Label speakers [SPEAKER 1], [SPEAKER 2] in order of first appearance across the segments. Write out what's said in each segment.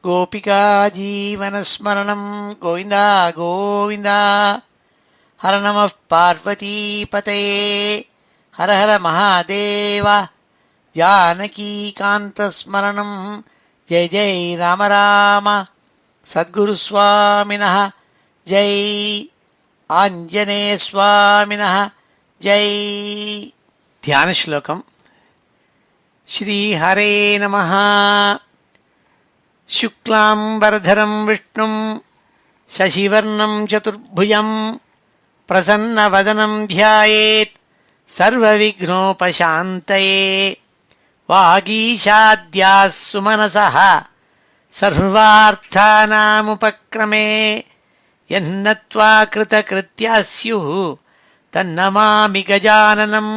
[SPEAKER 1] गोपिका जीवनस्मरणं गोविन्द गोविन्द। हर नमः पार्वतीपतये हर हर महादेव। जानकीकान्तस्मरणं जय जय राम राम। सद्गुरुस्वामिनः जय, आञ्जनेयस्वामिनः जय। ध्यानश्लोकम्। श्रीहरे नमः। शुक्लाम्बरधरं विष्णुं शशिवर्णं चतुर्भुजं प्रसन्नवदनं ध्यायेत् सर्वविघ्नोपशान्तये। वागीशाद्याः सुमनसः सर्वार्थानामुपक्रमे यन्नत्वा कृतकृत्याः स्युः तन्नमामि गजाननं।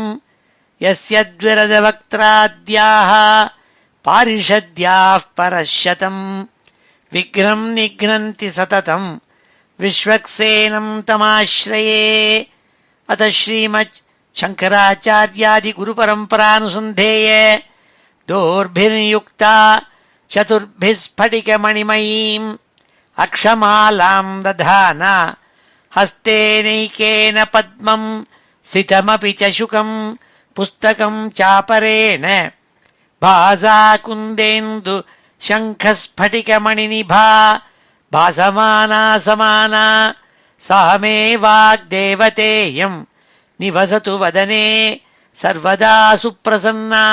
[SPEAKER 1] यस्य द्विरदवक्त्राद्याः पारिषद्याः परशतं विघ्नं निघ्नन्ति सततं विश्वक्सेनं तमाश्रये। अतः श्रीमत् शंकराचार्यादि गुरुपरम्परानुसन्धेय दोर्भिर्युक्ता चतुर्भिः स्फटिकमणिमयीम् अक्षमालां दधाना हस्तेनैकेन पद्मं सितमपि च शुकं पुस्तकं चापरेण भासा कुन्देन्दु शङ्खस्फटिकमणिनिभा भासमाना समाना सा मे वाग्देवतेयं निवसतु वदने सर्वदा सुप्रसन्ना।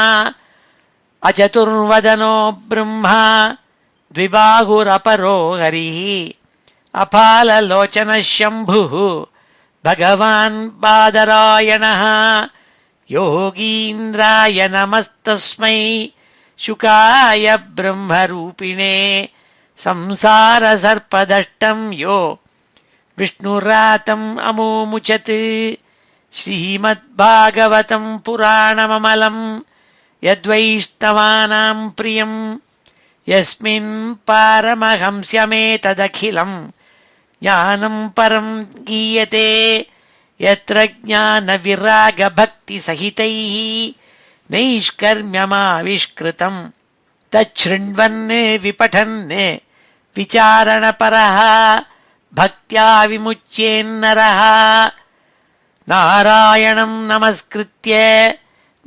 [SPEAKER 1] अचतुर्वदनो ब्रह्मा द्विबाहुरपरो हरिः अपाललोचनः शम्भुः भगवान् बादरायणः। योगीन्द्राय नमस्तस्मै शुकाय ब्रह्मरूपिणे संसारसर्पदष्टं यो विष्णुरातम् अमुमुचत्। श्रीमद्भागवतं पुराणममलं यद्वैष्णवानां प्रियं यस्मिन् पारमहंस्यमेतदखिलं ज्ञानं परं गीयते। यत्र ज्ञानविरागभक्तिसहितैः नैष्कर्म्यमाविष्कृतं तच्छृण्वन् विपठन् विचारणपरः भक्त्या विमुच्येन्नरः। नारायणं नमस्कृत्य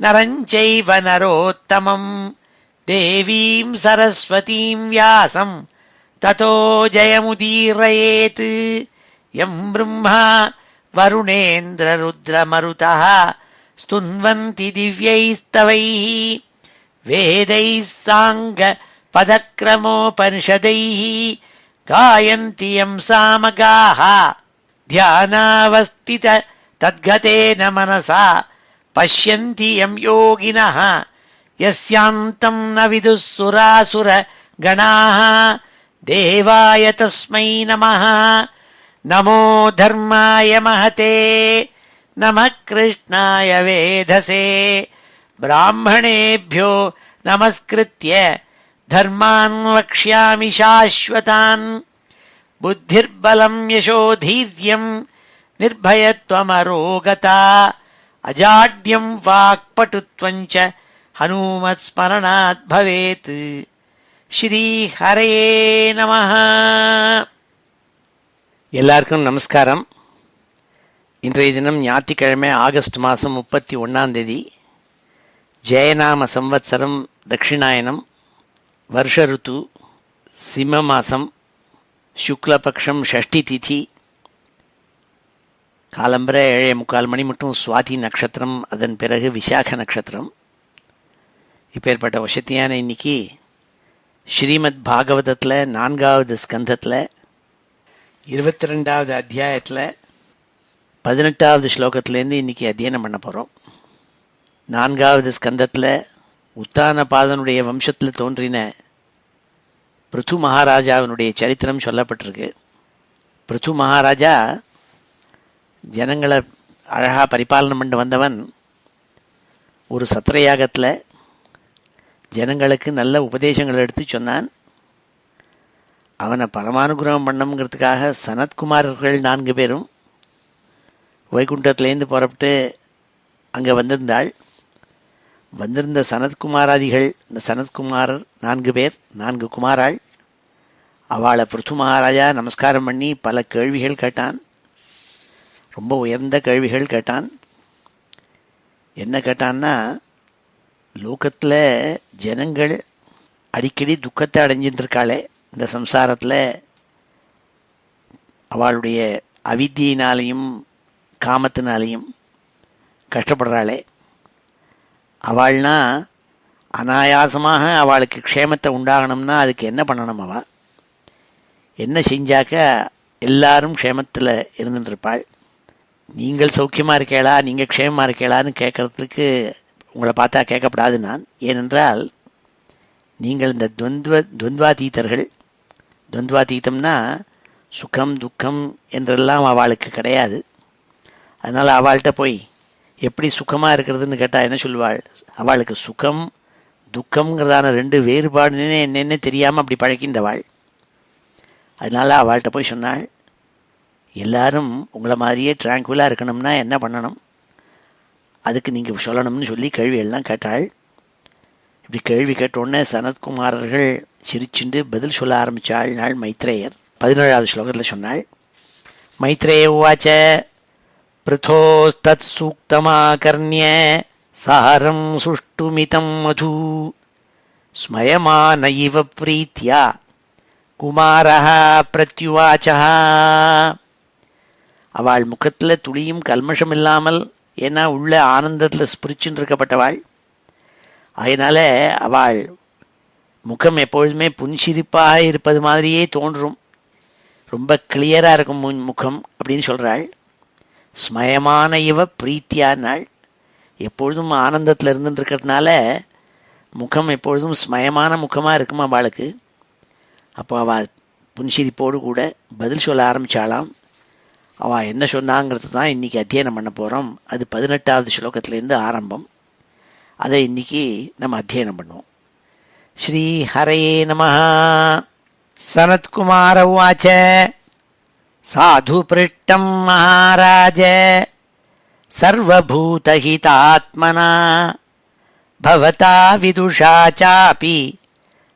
[SPEAKER 1] नरं चैव नरोत्तमं देवीं सरस्वतीं व्यासं ततो जयमुदीरयेत्। यं ब्रह्मा वरुणेन्द्ररुद्रमरुतः स्तुन्वन्ति दिव्यैस्तवैः वेदैः साङ्गपदक्रमोपनिषदैः गायन्ति यं सामगाः। ध्यानावस्थित तद्गतेन मनसा पश्यन्ति यं योगिनः यस्यान्तं न विदुः सुरासुरगणाः। देवाय तस्मै नमः। नमो धर्माय महते नमः कृष्णाय वेधसे। ब्राह्मणेभ्यो नमस्कृत्य धर्मान् वक्ष्यामि शाश्वतान्। बुद्धिर्बलं यशोधैर्यं निर्भयत्वमरोगता अजाड्यं वाक्पटुत्वं च हनुमत्स्मरणात् भवेत्। श्रीहरये நமः. எல்லாருக்கும் நமஸ்காரம். இன்றைய தினம் ஞாயிற்றுக்கிழமை ஆகஸ்ட் மாதம் 31 ஜெயநாம சம்வத்சரம் தட்சிணாயனம் வருஷ ருத்து சிம்ம மாதம் சுக்லபக்ஷம் ஷஷ்டி திதி காலம்பரை 7:45 மணி மட்டும் சுவாதி நட்சத்திரம், அதன் பிறகு விசாக நட்சத்திரம். இப்பேற்பட்ட வசத்தியான இன்னைக்கு ஸ்ரீமத் பாகவதத்தில் 4வது ஸ்கந்தத்தில் 22வது அத்தியாயத்தில் 18வது ஸ்லோகத்திலேருந்து இன்றைக்கி அத்தியனம் பண்ண போகிறோம். 4வது ஸ்கந்தத்தில் உத்தானபாதனுடைய வம்சத்தில் தோன்றின பிருது மகாராஜாவினுடைய சரித்திரம் சொல்லப்பட்டிருக்கு. பிருது மகாராஜா ஜனங்களை அழகாக பரிபாலனம் பண்ணி வந்தவன். ஒரு சத்திரயாகத்தில் ஜனங்களுக்கு நல்ல உபதேசங்கள் எடுத்து சொன்னான். அவனை பரமானுகிரகம் பண்ணணுங்கிறதுக்காக சனத்குமாரர்கள் 4 பேரும் வைகுண்டத்துலேருந்து புறப்பட்டு அங்கே வந்திருந்தாள். வந்திருந்த சனத்குமாராதிகள், இந்த சனத்குமாரர் 4 பேர், 4 குமாராள். அவளை பிருத்து மகாராஜா நமஸ்காரம் பண்ணி பல கேள்விகள் கேட்டான். ரொம்ப உயர்ந்த கேள்விகள் கேட்டான். என்ன கேட்டான்னா, லோகத்தில் ஜனங்கள் அடிக்கடி துக்கத்தை அடைஞ்சிட்டு இருக்காளே, இந்த சம்சாரத்தில் அவளுடைய அவித்தியினாலையும் காமத்தினாலையும் கஷ்டப்படுறாளே, அவள்னா அனாயாசமாக அவளுக்கு க்ஷேமத்தை உண்டாகணும்னா அதுக்கு என்ன பண்ணணும்? அவள் என்ன செஞ்சாக்க எல்லாரும் க்ஷேமத்தில் இருந்துட்டுருப்பாள்? நீங்கள் சௌக்கியமாக இருக்கேளா, நீங்கள் க்ஷேமமாக இருக்கேளான்னு கேட்குறதுக்கு உங்களை பார்த்தா கேட்கப்படாது நான். ஏனென்றால் நீங்கள் இந்த துவந்தாதீதர்கள். துவந்தாதீதம்னா சுகம் துக்கம் என்றெல்லாம் அவளுக்கு கிடையாது. அதனால் அவள்கிட்ட போய் எப்படி சுகமாக இருக்கிறதுன்னு கேட்டால் என்ன சொல்லுவாள்? அவளுக்கு சுகம் துக்கம்ங்கிறதான ரெண்டு வேறுபாடுன்னு என்னென்னு தெரியாமல் அப்படி பழக்கின்றவாள். அதனால் அவள்கிட்ட போய் சொன்னாள், எல்லாரும் உங்களை மாதிரியே ட்ராங்குவலாக இருக்கணும்னா என்ன பண்ணணும், அதுக்கு நீங்கள் சொல்லணும்னு சொல்லி கேள்வியெல்லாம் கேட்டாள். இப்படி கேள்வி கேட்டோடனே சனத்குமாரர்கள் சிரிச்சுண்டு பதில் சொல்ல ஆரம்பித்தாள். நாள் மைத்ரேயர் 17வது ஸ்லோகத்தில் சொன்னாள். மைத்ரேய உவாச்ச பிருதோஸ்தத் சூக்தமாகர்ணிய சாரம் சுஷ்டுமிதம் மது ஸ்மயமான இவ பிரீத்யா குமாரஹ பிரத்யுவாச்சா. அவள் முகத்தில் துளியும் கல்மஷம் இல்லாமல், ஏன்னா உள்ள ஆனந்தத்தில் ஸ்பிரிச்சுன்னு இருக்கப்பட்டவாள். அதனால் அவள் முகம் எப்பொழுதுமே புன்சிரிப்பாக இருப்பது மாதிரியே தோன்றும். ரொம்ப கிளியராக இருக்கும் முகம் அப்படின்னு சொல்கிறாள். ஸ்மயமான இவ பிரீத்தியானாள். எப்பொழுதும் ஆனந்தத்தில் இருந்துட்டுருக்கிறதுனால முகம் எப்பொழுதும் ஸ்மயமான முகமாக இருக்கும் அவளுக்கு. அப்போ அவள் புன்சிரிப்போடு கூட பதில் சொல்ல ஆரம்பித்தாளாம். அவள் என்ன சொன்னாங்கிறது தான் இன்றைக்கி அத்தியனம் பண்ண போகிறோம். அது 18வது ஸ்லோகத்திலேருந்து ஆரம்பம். அதை இன்றைக்கி நம்ம அத்தியனம் பண்ணுவோம். ஸ்ரீ ஹரயே நமஹ. சனத்குமார உவாச்ச சாது பிருஷ்டம் மகாராஜ சர்வபூதஹிதாத்மனா பவதா விதுஷா சாபி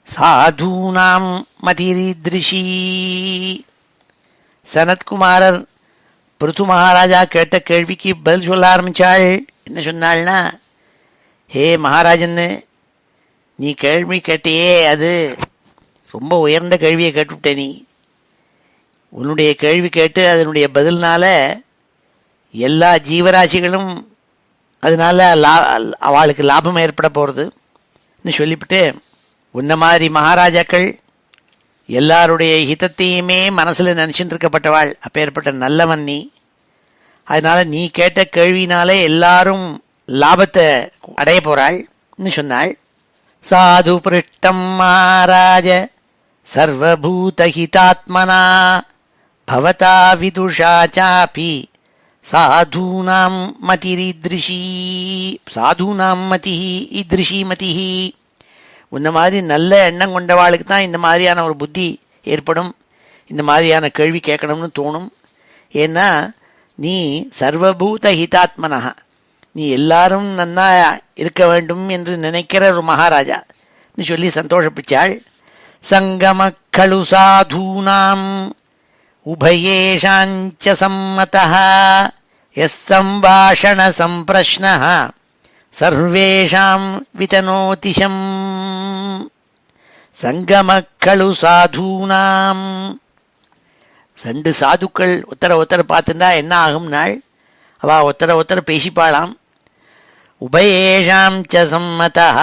[SPEAKER 1] சாதூனாம் மதிரித்ரிஷி. சனத்குமாரர் பிருத்து மகாராஜா கேட்ட கேள்விக்கு பதில் சொல்ல ஆரம்பித்தாள். என்ன சொன்னாள்னா, ஹே மகாராஜன்னு, நீ கேள்வி கேட்டியே அது ரொம்ப உயர்ந்த கேள்வியை கேட்டுவிட்டே. நீ உன்னுடைய கேள்வி கேட்டு அதனுடைய பதில்னால எல்லா ஜீவராசிகளும் அதனால அவளுக்கு லாபம் ஏற்பட போகிறதுன்னு சொல்லிவிட்டு, உன்ன மாதிரி மகாராஜாக்கள் எல்லாருடைய ஹிதத்தையுமே மனசில் நினச்சிட்டு இருக்கப்பட்டவாள். அப்பேற்பட்ட நல்லவன் நீ. அதனால் நீ கேட்ட கேள்வினாலே எல்லாரும் லாபத்தை அடைய போகிறாள்னு சொன்னாள். சாது பிருஷ்டம் மகாராஜ சர்வபூதஹிதாத்மனா பவதா விதுஷா சாபி சாதூனாம் மதிரித்ரிஷி. சாதூனாம் மதி இத்ரிஷி மதி. இந்த மாதிரி நல்ல எண்ணம் கொண்டவாளுக்கு தான் இந்த மாதிரியான ஒரு புத்தி ஏற்படும், இந்த மாதிரியான கேள்வி கேட்கணும்னு தோணும். ஏன்னா நீ சர்வபூத ஹிதாத்மனா, நீ எல்லாரும் நன்னா இருக்க வேண்டும் என்று நினைக்கிற ஒரு மகாராஜான்னு சொல்லி சந்தோஷப்பிச்சாள். சங்கமக்களு சாதூனாம் உபயேஷாஞ்ச சம்மதஹ யஸ்ஸம்பாஷண சம்பிரஷ்னஹ சர்வேஷாம் விதனோதிஷம். சங்கமக்களு சாதூனாம். ரெண்டு சாதுக்கள் ஒருத்தரை பார்த்துட்டா என்ன ஆகும்னாள், அவள் ஒருத்தரை பேசிப்பாளாம். உபயேஷாம் ச சம்மதஹ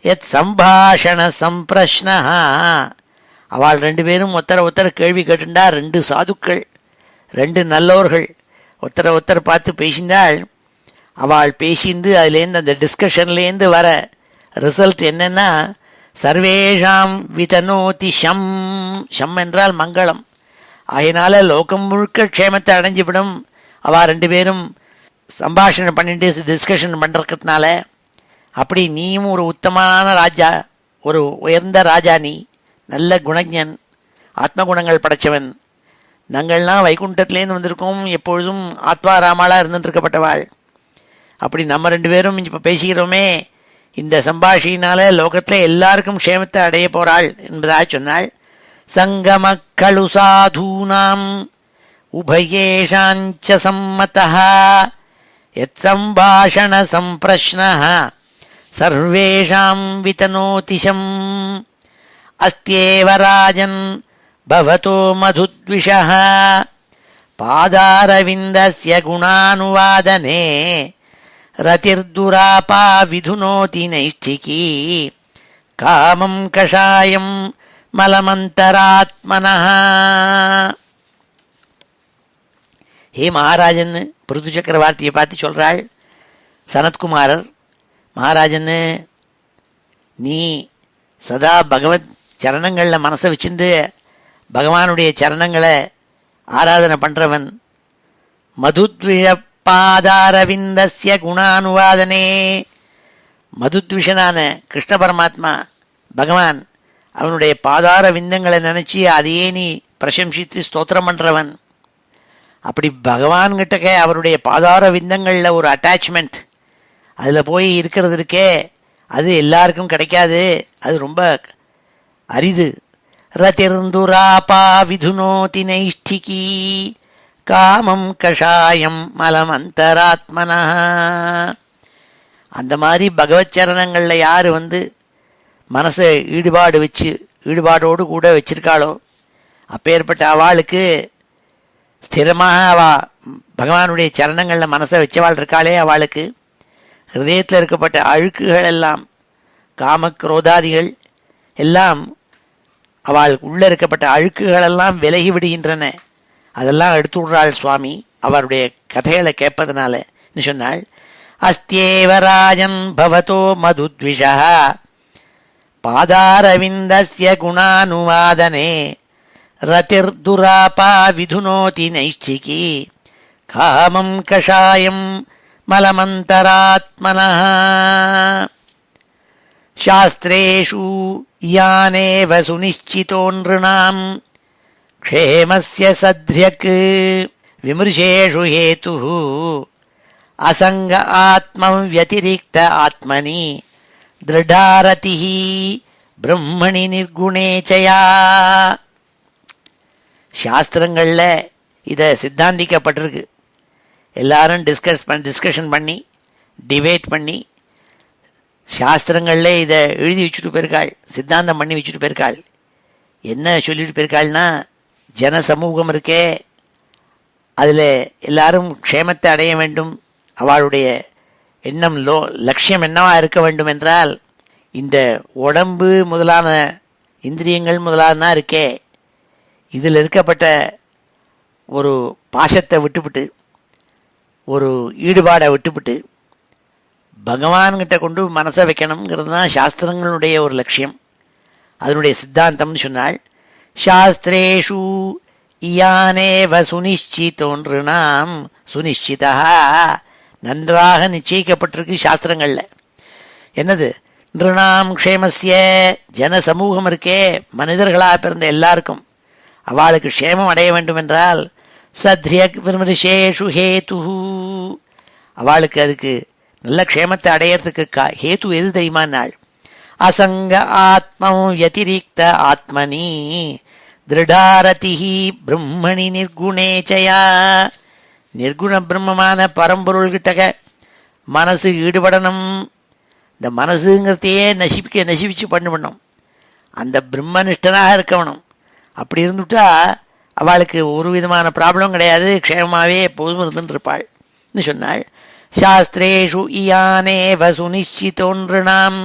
[SPEAKER 1] யத் சம்பாஷண சம்பிரஷ்னஹ. அவள் ரெண்டு பேரும் ஒருத்தரை கேள்வி கேட்டுண்டா. ரெண்டு சாதுக்கள், ரெண்டு நல்லோர்கள் ஒருத்தரை பார்த்து பேசிண்டாள். அவள் பேசிந்து அதுலேருந்து அந்த டிஸ்கஷன்லேருந்து வர ரிசல்ட் என்னென்னா, சர்வேஷாம் விதனோதி ஷம். ஷம் என்றால் மங்களம். அதனால் லோகம் முழுக்க க்ஷேமத்தை அடைஞ்சிவிடும். அவள் ரெண்டு பேரும் சம்பாஷணம் பண்ணிட்டு டிஸ்கஷன் பண்ணுறதுனால. அப்படி நீயும் ஒரு உத்தமமான ராஜா, ஒரு உயர்ந்த ராஜா. நீ நல்ல குணஞன், ஆத்மகுணங்கள் படைத்தவன். நாங்கள்லாம் வைகுண்டத்துலேருந்து வந்திருக்கோம், எப்பொழுதும் ஆத்மாராமாலாக இருந்துட்டுருக்கப்பட்டவாள். அப்படி நம்ம ரெண்டு பேரும் இப்போ பேசிக்கிறோமே, இந்த சம்பாஷியினால் லோகத்தில் எல்லாருக்கும் க்ஷேமத்தை அடைய போகிறாள் என்பதாக சொன்னாள். சங்கமக்கலு சாதூனாம் உபயேஷாஞ்ச சம்மதः யத் சம்பாஷண சம்பிரஷ்னः சர்வேஷாம் விதனோதிஷம் அஸ்த்யேவ ராஜன் பவதோ மதுத்விஷः பாதாரவிந்தஸ்ய குணானுவாதனே ரதிர்துராபா விதுனோதி நைஷ்டிகி காமம் கஷாயம் மலமந்தராத்மனः. ஹே மகாராஜன், பிருது சக்கரவர்த்தியை பார்த்து சொல்றாள் சனத்குமாரர், மகாராஜன்னு நீ சதா பகவத் சரணங்களில் மனசை வச்சுட்டு பகவானுடைய சரணங்களை ஆராதனை பண்ணுறவன். மதுத்விஷப்பாதாரவிந்தஸ்ய குணானுவாதனே, மதுத்விஷனான கிருஷ்ண பரமாத்மா பகவான் அவனுடைய பாதார விந்தங்களை நினச்சி அதையே நீ பிரசம்சித்து ஸ்தோத்திரம் பண்ணுறவன். அப்படி பகவான்கிட்டக்க அவருடைய பாதார விந்தங்களில் ஒரு அட்டாச்மெண்ட் அதில் போய் இருக்கிறது இருக்கே, அது எல்லாருக்கும் கிடைக்காது, அது ரொம்ப அரிது. ரதிர்ந்துராபா விதுனோதி நைஷ்டிகி காமம் கஷாயம் மலமந்தராத்மனா. அந்த மாதிரி பகவத் சரணங்களில் யார் மனசை ஈடுபாடோடு கூட வச்சிருக்காளோ அப்பேற்பட்ட அவளுக்கு ஸ்திரமாக பகவானுடைய சரணங்களில் மனசை வச்சவாள் இருக்காளே, அவளுக்கு ஹிருதயத்தில் இருக்கப்பட்ட அழுக்குகள் எல்லாம் காமக்ரோதாதிகள் எல்லாம் அவள் உள்ளே இருக்கப்பட்ட அழுக்குகளெல்லாம் விலகி விடுகின்றன. அதெல்லாம் எடுத்து விடுறாள் சுவாமி அவருடைய கதைகளை கேட்பதனால சொன்னாள். அஸ்தியேவ ராஜன் பவதோ மதுத்விஷः பாதாரவிந்தஸ்ய குணானுவாதனே ரதிர்துராபா விதுனோதி நைஷ்டிகி காமம் கஷாயம் மலமந்தராத்மனः. சாஸ்திரேஷு யானேவ சுனிஷ்சிதோ நிருணாம் க்ஷேமஸ்ய சத்ர்யக் விமர்சேஷு ஹேதுः அசங்க ஆத்மம் வதிரிக்த ஆத்மனி திருடாரதிः பிரம்மணி நிர்குணேச்சயா. சாஸ்திரங்களில் இதை சித்தாந்திக்கப்பட்டிருக்கு. எல்லாரும் டிஸ்கஷன் பண்ணி டிபேட் பண்ணி சாஸ்திரங்களில் இதை எழுதி வச்சுட்டு போயிருக்காள், சித்தாந்தம் பண்ணி வச்சுட்டு போயிருக்காள். என்ன சொல்லிட்டு போயிருக்காள்னா, ஜன சமூகம் இருக்கே அதில் எல்லாரும் க்ஷேமத்தை அடைய வேண்டும், அவளுடைய எண்ணம் லட்சியம் என்னவா இருக்க வேண்டும் என்றால் இந்த உடம்பு முதலான இந்திரியங்கள் முதலான இருக்கே இதில் இருக்கப்பட்ட ஒரு பாசத்தை விட்டுவிட்டு ஒரு ஈடுபாடை விட்டுவிட்டு பகவான்கிட்ட கொண்டு மனசை வைக்கணுங்கிறது தான் சாஸ்திரங்களுடைய ஒரு லட்சியம், அதனுடைய சித்தாந்தம்னு சொன்னால். சாஸ்திரேஷு இயானேவ சுனிஷ்சிதோ நிருணாம், சுனிஷ்சிதா நன்றாக நிச்சயிக்கப்பட்டிருக்கு சாஸ்திரங்களில். என்னது? நிருணாம் க்ஷேமஸ்ய, ஜன சமூகம் இருக்கே மனிதர்களாக பிறந்த எல்லாருக்கும் அவளுக்கு க்ஷேமம் அடைய வேண்டும் என்றால் சத்ரியக் விமர்சேஷு ஹேது, அவளுக்கு அதுக்கு நல்ல க்ஷேமத்தை அடையிறதுக்கு ஹேத்து எது தெரியுமான்னாள்? அசங்க ஆத்மம் வதிரிக்த ஆத்மனி திருடாரதிஹி பிரம்மணி நிர்குணேச்சயா. நிர்குண பிரம்மமான பரம்பொருள்கிட்டக மனசு ஈடுபடணும். இந்த மனசுங்கிறதையே நசிப்பிச்சு பண்ணணும். அந்த பிரம்மனிஷ்டனாக இருக்கணும். அப்படி இருந்துட்டா அவளுக்கு ஒரு விதமான ப்ராப்ளம் கிடையாது, க்ஷேமமாகவே எப்போதும் இருந்துருப்பாள் சொன்னாள். சாஸ்திரேஷு இயானேவ சுனிஷ்சிதோ நிருணாம்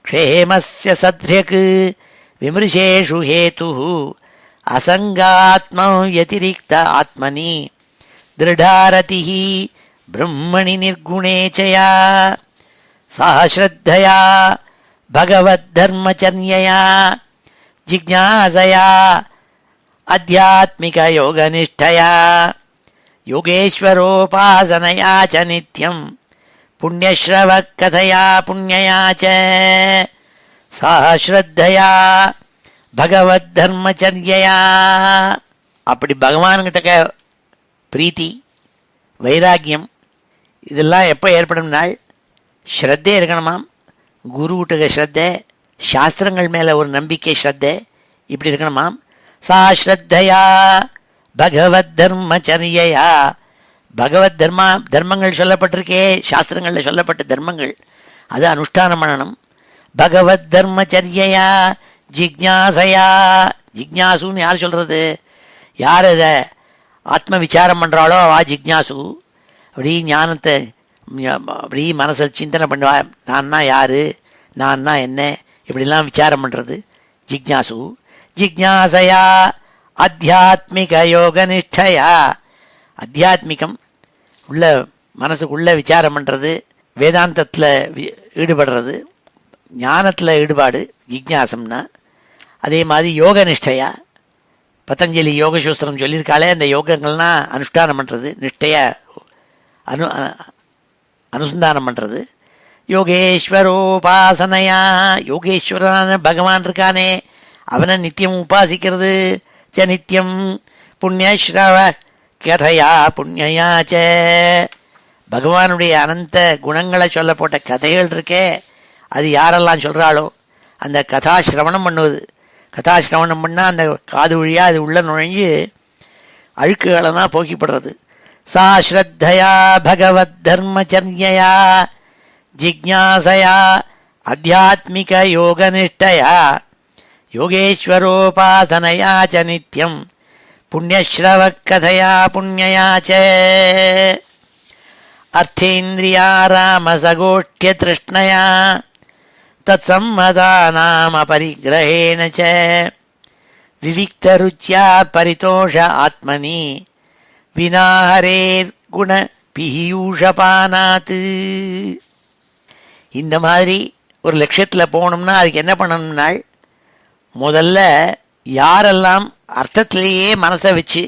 [SPEAKER 1] க்ஷேமஸ்ய சத்ர்யக் விமர்சேஷு ஹேதுः அசங்காத்மம் வதிரிக்த ஆத்மனி திருடாரதிः பிரம்மணி நிர்குணேச்சயா. சா ஸ்ரத்தயா பகவத் தர்மச்சர்யயா ஜிக்ஞாசயா ஆத்யாத்மிக யோகனிஷ்டயா யோகேஸ்வரோபாசனயா ச நித்யம் புண்ணியஸ்ரவ கதையா புண்ணியா ச. சா ஸ்ரத்தயா பகவத் தர்மச்சர்யயா. அப்படி பகவான்கிட்ட பிரீத்தி வைராக்கியம் இதெல்லாம் எப்போ ஏற்படும்னால் ஸ்ரத்தே இருக்கணுமாம். குருகிட்ட ஸ்ரத்தை, சாஸ்திரங்கள் மேலே ஒரு நம்பிக்கை ஸ்ரத்தை இப்படி இருக்கணுமாம். சா ஸ்ரத்தையா பகவத் தர்மச்சரியையா. பகவத் தர்மங்கள் சொல்லப்பட்டிருக்கே, சாஸ்திரங்களில் சொல்லப்பட்ட தர்மங்கள், அது அனுஷ்டானம் பண்ணணும். பகவத் தர்மச்சரியையா ஜிக்ஞாசையா. ஜிக்ஞாசுன்னு யார் சொல்கிறது? யார் அதை ஆத்ம விசாரம் பண்ணுறாளோ அவா ஜிக்ஞாசு. அப்படி ஞானத்தை அப்படி மனசில் சிந்தனை பண்ணுவா. நான்னா யார், நான்னா என்ன, இப்படிலாம் விசாரம் பண்ணுறது ஜிக்ஞாசு. ஜிக்ஞாசையா ஆத்தியாத்மிக யோக நிஷ்டையா. அத்தியாத்மிகம் உள்ள மனசுக்குள்ளே விசாரம் பண்ணுறது, வேதாந்தத்தில் ஈடுபடுறது, ஞானத்தில் ஈடுபாடு ஜிக்ஞாசம்னா. அதே மாதிரி யோக நிஷ்டையா, பதஞ்சலி யோகசூஸ்திரம் சொல்லியிருக்காளே, அந்த யோகங்கள்லாம் அனுஷ்டானம் பண்ணுறது, நிஷ்டையா அனுசந்தானம் பண்ணுறது. யோகேஸ்வரோபாசனையா, யோகேஸ்வரனான பகவான் இருக்கானே அவனை நித்தியம் உபாசிக்கிறது. ச நித்தியம் புண்ணியஸ்ரவ கதையா புண்ணியாச்ச. பகவானுடைய அனந்த குணங்களை சொல்ல போட்ட கதைகள் இருக்கே, அது யாரெல்லாம் சொல்கிறாளோ அந்த கதாசிரவணம் பண்ணுவது. கதாசிரவணம் பண்ணால் அந்த காது வழியாக அது உள்ள நுழைஞ்சு அழுக்குகளெல்லாம் போக்கிப்படுறது. சா ஸ்ரத்தையா பகவத் தர்மச்சரியையா ஜிக்ஞாசையா ஆத்தியாத்மிக யோகநிஷ்டையா யோகேஸ்வரோபாசனையா ச நித்யம் புண்ணியஸ்ரவ கதையா புண்ணியாச்ச. அர்த்தேந்திரியாராமசகோஷ்ட்ய திருஷ்ணயா தத்சம்மதானாம் அபரிகிரஹேண ச விவிக்தருச்யா பரிதோஷ ஆத்மனி வினாஹரேர் குண பியூஷபானாத்து. இந்த மாதிரி ஒரு லட்சியத்தில் போகணும்னா அதுக்கு என்ன பண்ணணும்னால், முதல்ல யாரெல்லாம் அர்த்தத்திலேயே மனசை வச்சு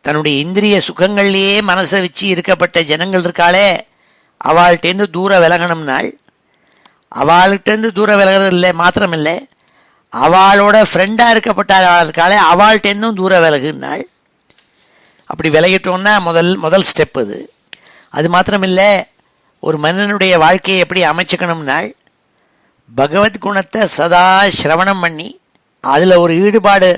[SPEAKER 1] தன்னுடைய இந்திரிய சுகங்கள்லேயே மனசை வச்சு இருக்கப்பட்ட ஜனங்கள் இருக்காளே அவள்கிட்டேருந்து தூர விலகணும்னால், அவள்கிட்டேருந்து தூர விலகிறது இல்லை மாத்திரமில்லை, அவளோட ஃப்ரெண்டாக இருக்கப்பட்ட ஆள் இருக்காளே அவள்கிட்டேருந்தும் தூர விலகுனாள். அப்படி விலகிட்டோன்னா முதல் ஸ்டெப் அது. அது மாத்திரமில்லை, ஒரு மனிதனுடைய வாழ்க்கையை எப்படி அமைச்சுக்கணும்னால், பகவத்குணத்தை சதா சிரவணம் பண்ணி அதில் ஒரு ஈடுபாடு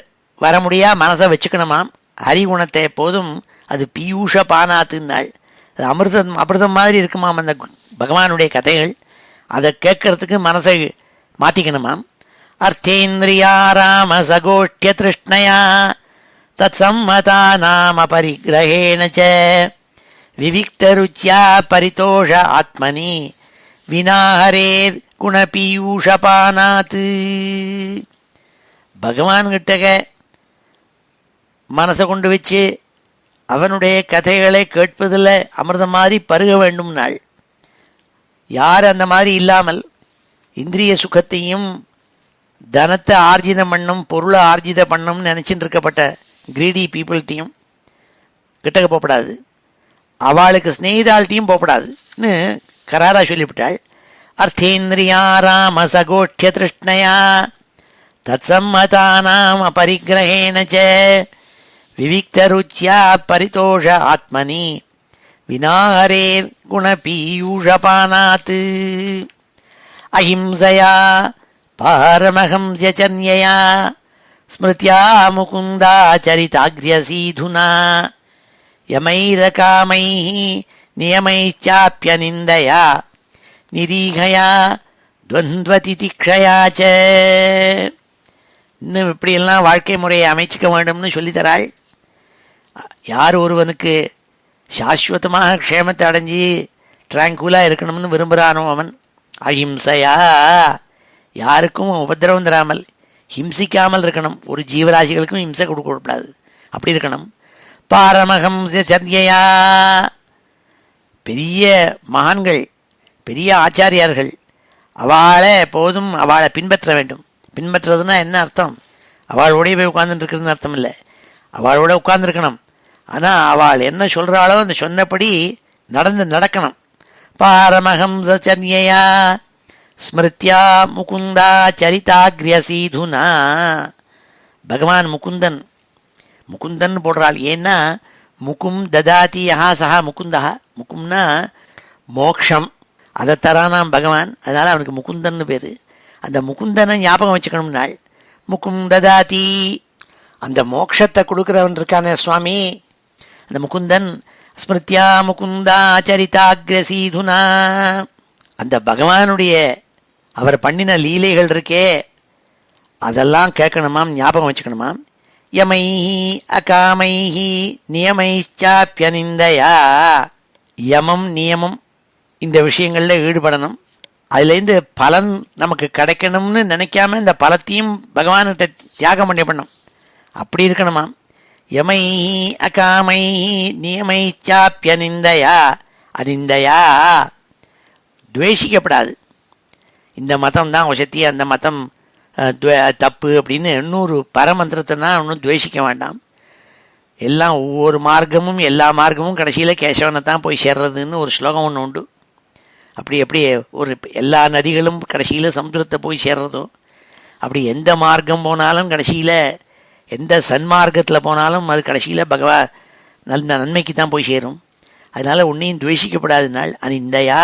[SPEAKER 1] வர முடியா மனசை வச்சுக்கணுமாம். ஹரிகுணத்தை எப்போதும் அது பியூஷ பானாத்துனாள். அது அமிர்தம் மாதிரி இருக்குமாம் அந்த பகவானுடைய கதைகள். அதை கேட்கறதுக்கு மனசை மாற்றிக்கணுமாம். அர்த்தேந்திரியாராம சகோஷ்ட்ய திருஷ்ணயா தத் சம்மதானாம் அபரிகிரஹேண ச விவிக்தருச்யா பரிதோஷ ஆத்மனி வினாஹரேர் குணபீயூஷபானாத்து. பகவான்கிட்ட மனசை கொண்டு வச்சு அவனுடைய கதைகளை கேட்பதில் அமிர்தம் மாதிரி பருக வேண்டும் நாள். யார் அந்த மாதிரி இல்லாமல் இந்திரிய சுகத்தையும் தனத்தை ஆர்ஜிதம் பண்ணும், பொருளை ஆர்ஜித பண்ணணும்னு நினச்சிட்டு இருக்கப்பட்ட கிரீடி பீப்புள்கிட்டையும் கிட்டக்க போகப்படாது, அவளுக்கு ஸ்நேகிதாள்கிட்டையும் போகப்படாதுன்னு கராரா சொல்லிவிட்டாள். அர்த்தேந்திரியாராம சகோஷ்ட்ய திருஷ்ணயா தத் சம்மதானாம் அபரிகிரஹேண ச விவிக்தருச்யா பரிதோஷ ஆத்மனி வினாஹரேர் குணபீயூஷபானாத். அஹிம்சையா பாரமஹம்ஸ்யசன்யயா ஸ்மிருத்யா முகுந்தா சரிதாக்ரியசீதுனா யமைரகாமைः நியமைச்சாப்யநிந்தயா நிரீகயா துவந்த்வதிதிக்ஷயா ச. இன்னும் இப்படியெல்லாம் வாழ்க்கை முறையை அமைச்சிக்க வேண்டும்னு சொல்லித்தராள். யார் ஒருவனுக்கு சாஸ்வதமாக க்ஷேமத்தை அடைஞ்சி ட்ராங்குலாக இருக்கணும்னு விரும்புகிறானோ அவன் அஹிம்சையா, யாருக்கும் உபதிரவம் தராமல் ஹிம்சிக்காமல் இருக்கணும். ஒரு ஜீவராசிகளுக்கும் ஹிம்சை கொடுக்கக்கூடாது, அப்படி இருக்கணும். பாரமஹம்ஸ்யசன்யயா, பெரிய மகான்கள் பெரிய ஆச்சாரியார்கள் அவளை போதும் அவளை பின்பற்ற வேண்டும். பின்பற்றுறதுன்னா என்ன அர்த்தம்? அவளோடய போய் உட்கார்ந்துட்டு இருக்கிறதுன்னு அர்த்தம் இல்லை. அவளோட உட்கார்ந்துருக்கணும், ஆனால் அவள் என்ன சொல்கிறாளோ அந்த சொன்னபடி நடக்கணும். பாரமஹம்ஸ்யசன்யயா ஸ்மிருத்யா முகுந்தா சரிதாக்ரியசீதுனா. பகவான் முகுந்தன் போடுறாள். ஏன்னா முகும் ததாதி யஹா சஹா முகுந்தா. முகும்னா மோக்ஷம், அதை தரானாம் பகவான், அதனால் அவனுக்கு முகுந்தன்னு பேர். அந்த முகுந்தனை ஞாபகம் வச்சுக்கணும் நாள். முகும் ததாதி அந்த மோட்சத்தை கொடுக்கிறவன் இருக்கானே சுவாமி, அந்த முகுந்தன், ஸ்மிருத்யா முகுந்தா சரிதாக்ரசீதுனா, அந்த பகவானுடைய அவர் பண்ணின லீலைகள் இருக்கே அதெல்லாம் கேட்கணுமாம், ஞாபகம் வச்சுக்கணுமாம். யமைஹி அகாமைஹி நியமைச்சாப்யனிந்தயா, யமம் நியமம் இந்த விஷயங்களில் ஈடுபடணும். அதுலேருந்து பலன் நமக்கு கிடைக்கணும்னு நினைக்காம இந்த பலத்தையும் பகவான்கிட்ட தியாகம் பண்ணணும். அப்படி இருக்கணுமாம். யமைஹி அகாமைஹி நியமைச்சாப்யனிந்தயா, அனிந்தயா துவேஷிக்கப்படாது. இந்த மதம் தான் வசதி, அந்த மதம் தப்பு அப்படின்னு இன்னொரு பரமந்திரத்தைனா ஒன்றும் துவேஷிக்க வேண்டாம். எல்லாம் ஒவ்வொரு மார்க்கமும் எல்லா மார்க்கமும் கடைசியில் கேசவனை தான் போய் சேர்றதுன்னு ஒரு ஸ்லோகம் ஒன்று உண்டு. அப்படி எப்படி ஒரு எல்லா நதிகளும் கடைசியில் சமுத்திரத்தை போய் சேர்றதோ அப்படி எந்த மார்க்கம் போனாலும் கடைசியில், எந்த சன்மார்க்கத்தில் போனாலும் அது கடைசியில் நல்ல நன்மைக்கு தான் போய் சேரும். அதனால் உன்னையும் துவேஷிக்கப்படாதுனால் அனிந்தயா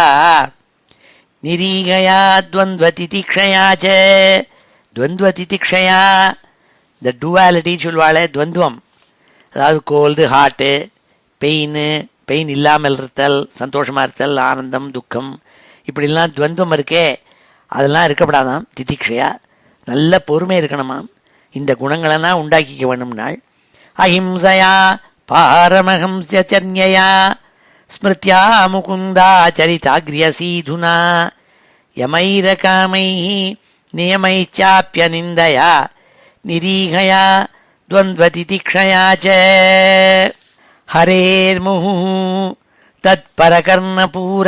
[SPEAKER 1] நிரீகயா துவந்த்வ திதிக்ஷயாச்ச, துவந்த்வ திதிக்ஷயா இந்த டுவாலிட்டி சொல்வாளே, துவந்துவம், அதாவது கோல்டு ஹாட்டு, பெயின் இல்லாமல் இருத்தல், சந்தோஷமாக இருத்தல், ஆனந்தம் துக்கம், இப்படிலாம் துவந்துவம் இருக்கே அதெல்லாம் இருக்கப்படாதாம். திதிக்ஷயா நல்ல பொறுமை இருக்கணுமாம். இந்த குணங்களெல்லாம் உண்டாக்கிக்க வேணும்னாள். அஹிம்சையா பாரமஹம்சன்யா ஸ்மிருத்யா முகுந்தா சரிதாக்ரியசீதுனா யமைரகாமைஹி நியமைச்சாப்யனிந்தயா நிரீகயா துவந்த்வதிதிக்ஷயா ச ஹரேர்முஹு தத்பரகர்ணபூர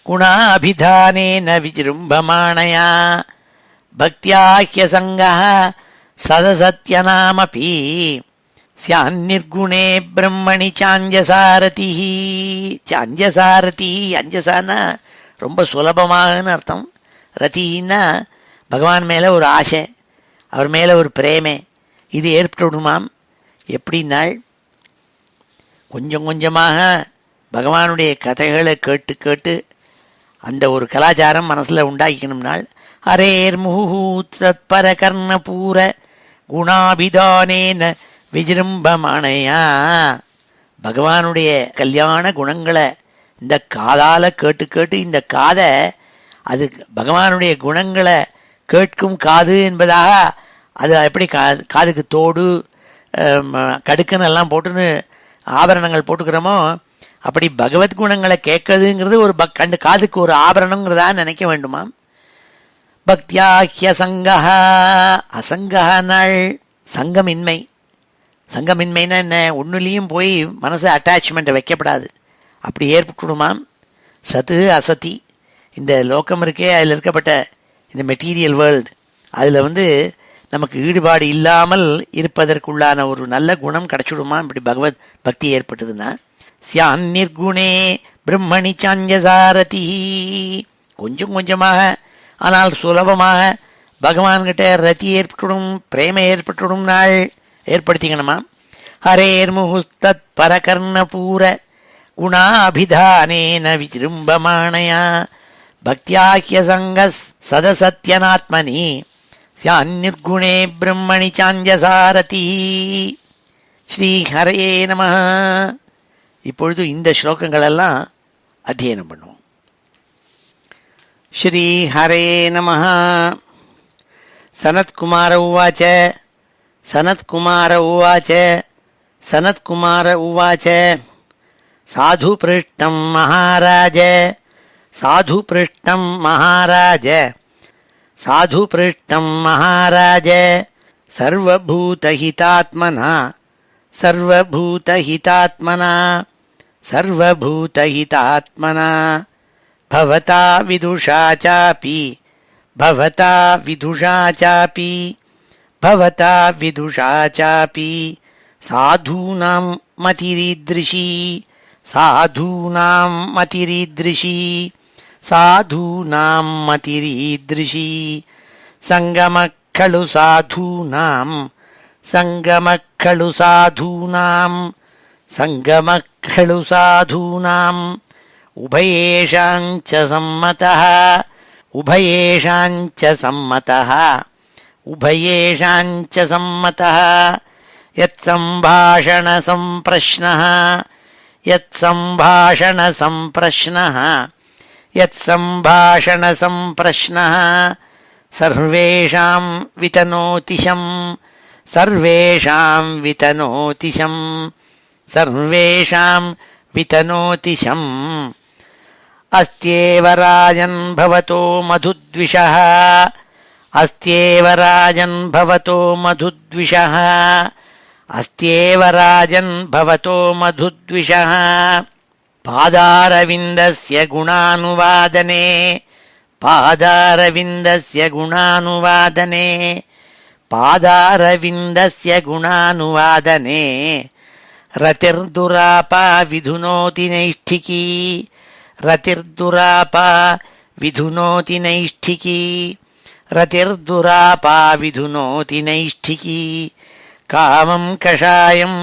[SPEAKER 1] குணாபிதானேன விஜృంభமாணயா பக்த்யாஹ்யசங்கः சதசத்யநாமபி ஸ்யான்னிர்குணே பிரம்மணி சாஞ்சசாரதி. சாஞ்சசாரதி, அஞ்சசானா ரொம்ப சுலபமாகன்னு அர்த்தம். ரத்தின்னா பகவான் மேலே ஒரு ஆசை, அவர் மேலே ஒரு பிரேமை, இது ஏற்பட்டுடுமாம். எப்படின்னாள், கொஞ்சம் கொஞ்சமாக பகவானுடைய கதைகளை கேட்டு கேட்டு அந்த ஒரு கலாச்சாரம் மனசில் உண்டாக்கிக்கணும்னால் ஹரேர் முஹு தத்பர கர்ணபூர குணாபிதானேன விஜృంభமாணயா, பகவானுடைய கல்யாண குணங்களை இந்த காதால கேட்டு கேட்டு, இந்த காதை அது பகவானுடைய குணங்களை கேட்கும் காது என்பதாக அது எப்படி காதுக்கு தோடு கடுக்குன்னு எல்லாம் போட்டுன்னு ஆபரணங்கள் போட்டுக்கிறோமோ அப்படி பகவத் குணங்களை கேட்கறதுங்கிறது ஒரு காதுக்கு ஒரு ஆபரணங்கிறதா நினைக்க வேண்டுமாம். பக்தியாஹ்யசங்கா, அசங்கனால் சங்கமின்மை. சங்கமின்மைன்னா என்ன, ஒன்றுலேயும் போய் மனசு அட்டாச்மெண்ட்டை வைக்கப்படாது, அப்படி ஏற்பட்டுடுமாம். சத்து அசதி, இந்த லோகம் இருக்கே அதில் இருக்கப்பட்ட இந்த மெட்டீரியல் வேர்ல்டு, அதில் நமக்கு ஈடுபாடு இல்லாமல் இருப்பதற்குள்ளான ஒரு நல்ல குணம் கிடச்சிடுமா இப்படி பகவத் பக்தி ஏற்பட்டதுன்னா. சியான் நிர்குணே பிரம்மணி சாஞ்சசாரதி, கொஞ்சம் கொஞ்சமாக ஆனால் சுலபமாக பகவான்கிட்ட ரத்தி ஏற்பட்டுடும், பிரேமை ஏற்பட்டுடும் நாள் ஏற்படுத்திக்கணுமா. ஹரேர் முஹுஸ்தத் பரகர்ணபூர குணாபிதானேன விஜృంభமாணயா பக்தியாஹ்யசங்க சதசத்யநாத்மனி ஸ்யான்னிர்குணே பிரம்மணி சாஞ்சசாரதி. ஸ்ரீ ஹரயே நமஹ. இப்பொழுது இந்த ஸ்லோகங்களெல்லாம் அத்தியனம் பண்ணுவோம். ஸ்ரீ ஹரே நமஹ. சனத்குமார உவாச்ச சனத்குமார உவாச்ச சனத்குமார உவாச்ச சாது பிருஷ்டம் மகாராஜ சாது பிருஷ்டம் மகாராஜ சாது பிருஷ்டம் மகாராஜ சர்வபூதஹிதாத்மனா சர்வபூதஹிதாத்மனா சர்வபூதஹிதாத்மனா பவதா விதுஷா சாபி பவதா விதுஷா சாபி பவதா விதுஷா சாபி சாதூனாம் மதிரீத்ருஷி சாதூனாம் மதிரீத்ருஷி சாதூனாம் மதிரீத்ருஷி சங்கமக்கலு சாதூனாம் சங்கமக்கலு சாதூனாம் சங்கமக்கலு சாதூனாம் உபயேஷாஞ்ச சம்மதः உபயேஷாஞ்ச சம்மதः உபயேஷாஞ்ச சம்மதः யத்சம்பாஷணசம்பிரஷ்னः யத்சம்பாஷணசம்பிரஷ்னः யத்சம்பாஷணசம்பிரஷ்னः சர்வேஷாம் விதனோதிஷம் சர்வேஷாம் விதனோதிஷம் சர்வேஷாம் விதனோதிஷம் அஸ்த்யேவ ராஜன் பவதோ மதுத்விஷः அஸ்த்யேவ ராஜன் பவதோ மதுத்விஷः அஸ்த்யேவ ராஜன் பவதோ மதுத்விஷः பாதாரவிந்தஸ்ய குணானுவாதனே பாதாரவிந்தஸ்ய குணானுவாதனே பாதாரவிந்தஸ்ய குணானுவாதனே ரதிர்துராபா விதுனோதி நைஷ்ഠிகீ ரதிர்துராபா விதுனோதி நைஷ்ഠிகீ ரதிர்துராபா விதுனோதி நைஷ்ഠிகீ காமம் கஷாயம்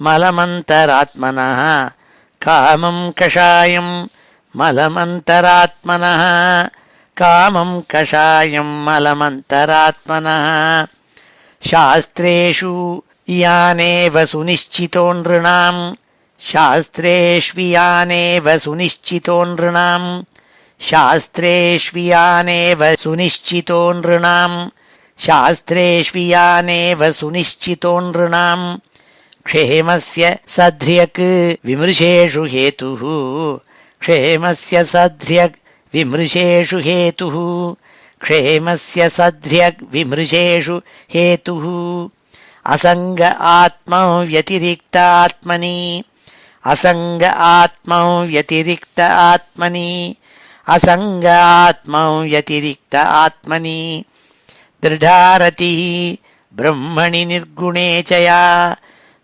[SPEAKER 1] மலமந்தராத்மனः காமம் கஷாயம் மலமந்தராத்மனः காமம் கஷாயம் மலமந்தராத்மனः சாஸ்திரேஷு யானேவ சுனிஷ்சிதோ ந்ருணாம் சாஸ்திரேஷ்வியானேவ சுனிஷ்சிதோ ந்ருணாம் சாஸ்திரேஷ்வியானேவ சுனிஷ்சிதோ ந்ருணாம் சாஸ்திரேஷ்வியானேவ சுனிஷ்சிதோ ந்ருணாம் க்ஷேமஸ்ய சத்ர்யக் விமர்சேஷு ஹேதுः க்ஷேமஸ்ய சத்ர்யக் விமர்சேஷு ஹேதுः க்ஷேமஸ்ய சத்ர்யக் விமர்சேஷு ஹேதுः அசங்க ஆத்மௌ வ்யதிரிக்த ஆத்மனி அசங்க ஆத்மௌ வ்யதிரிக்த ஆத்மனி அசங்க ஆத்மௌ வ்யதிரிக்த ஆத்மனி திருடாரதிः பிரம்மணி நிர்குணே ச யா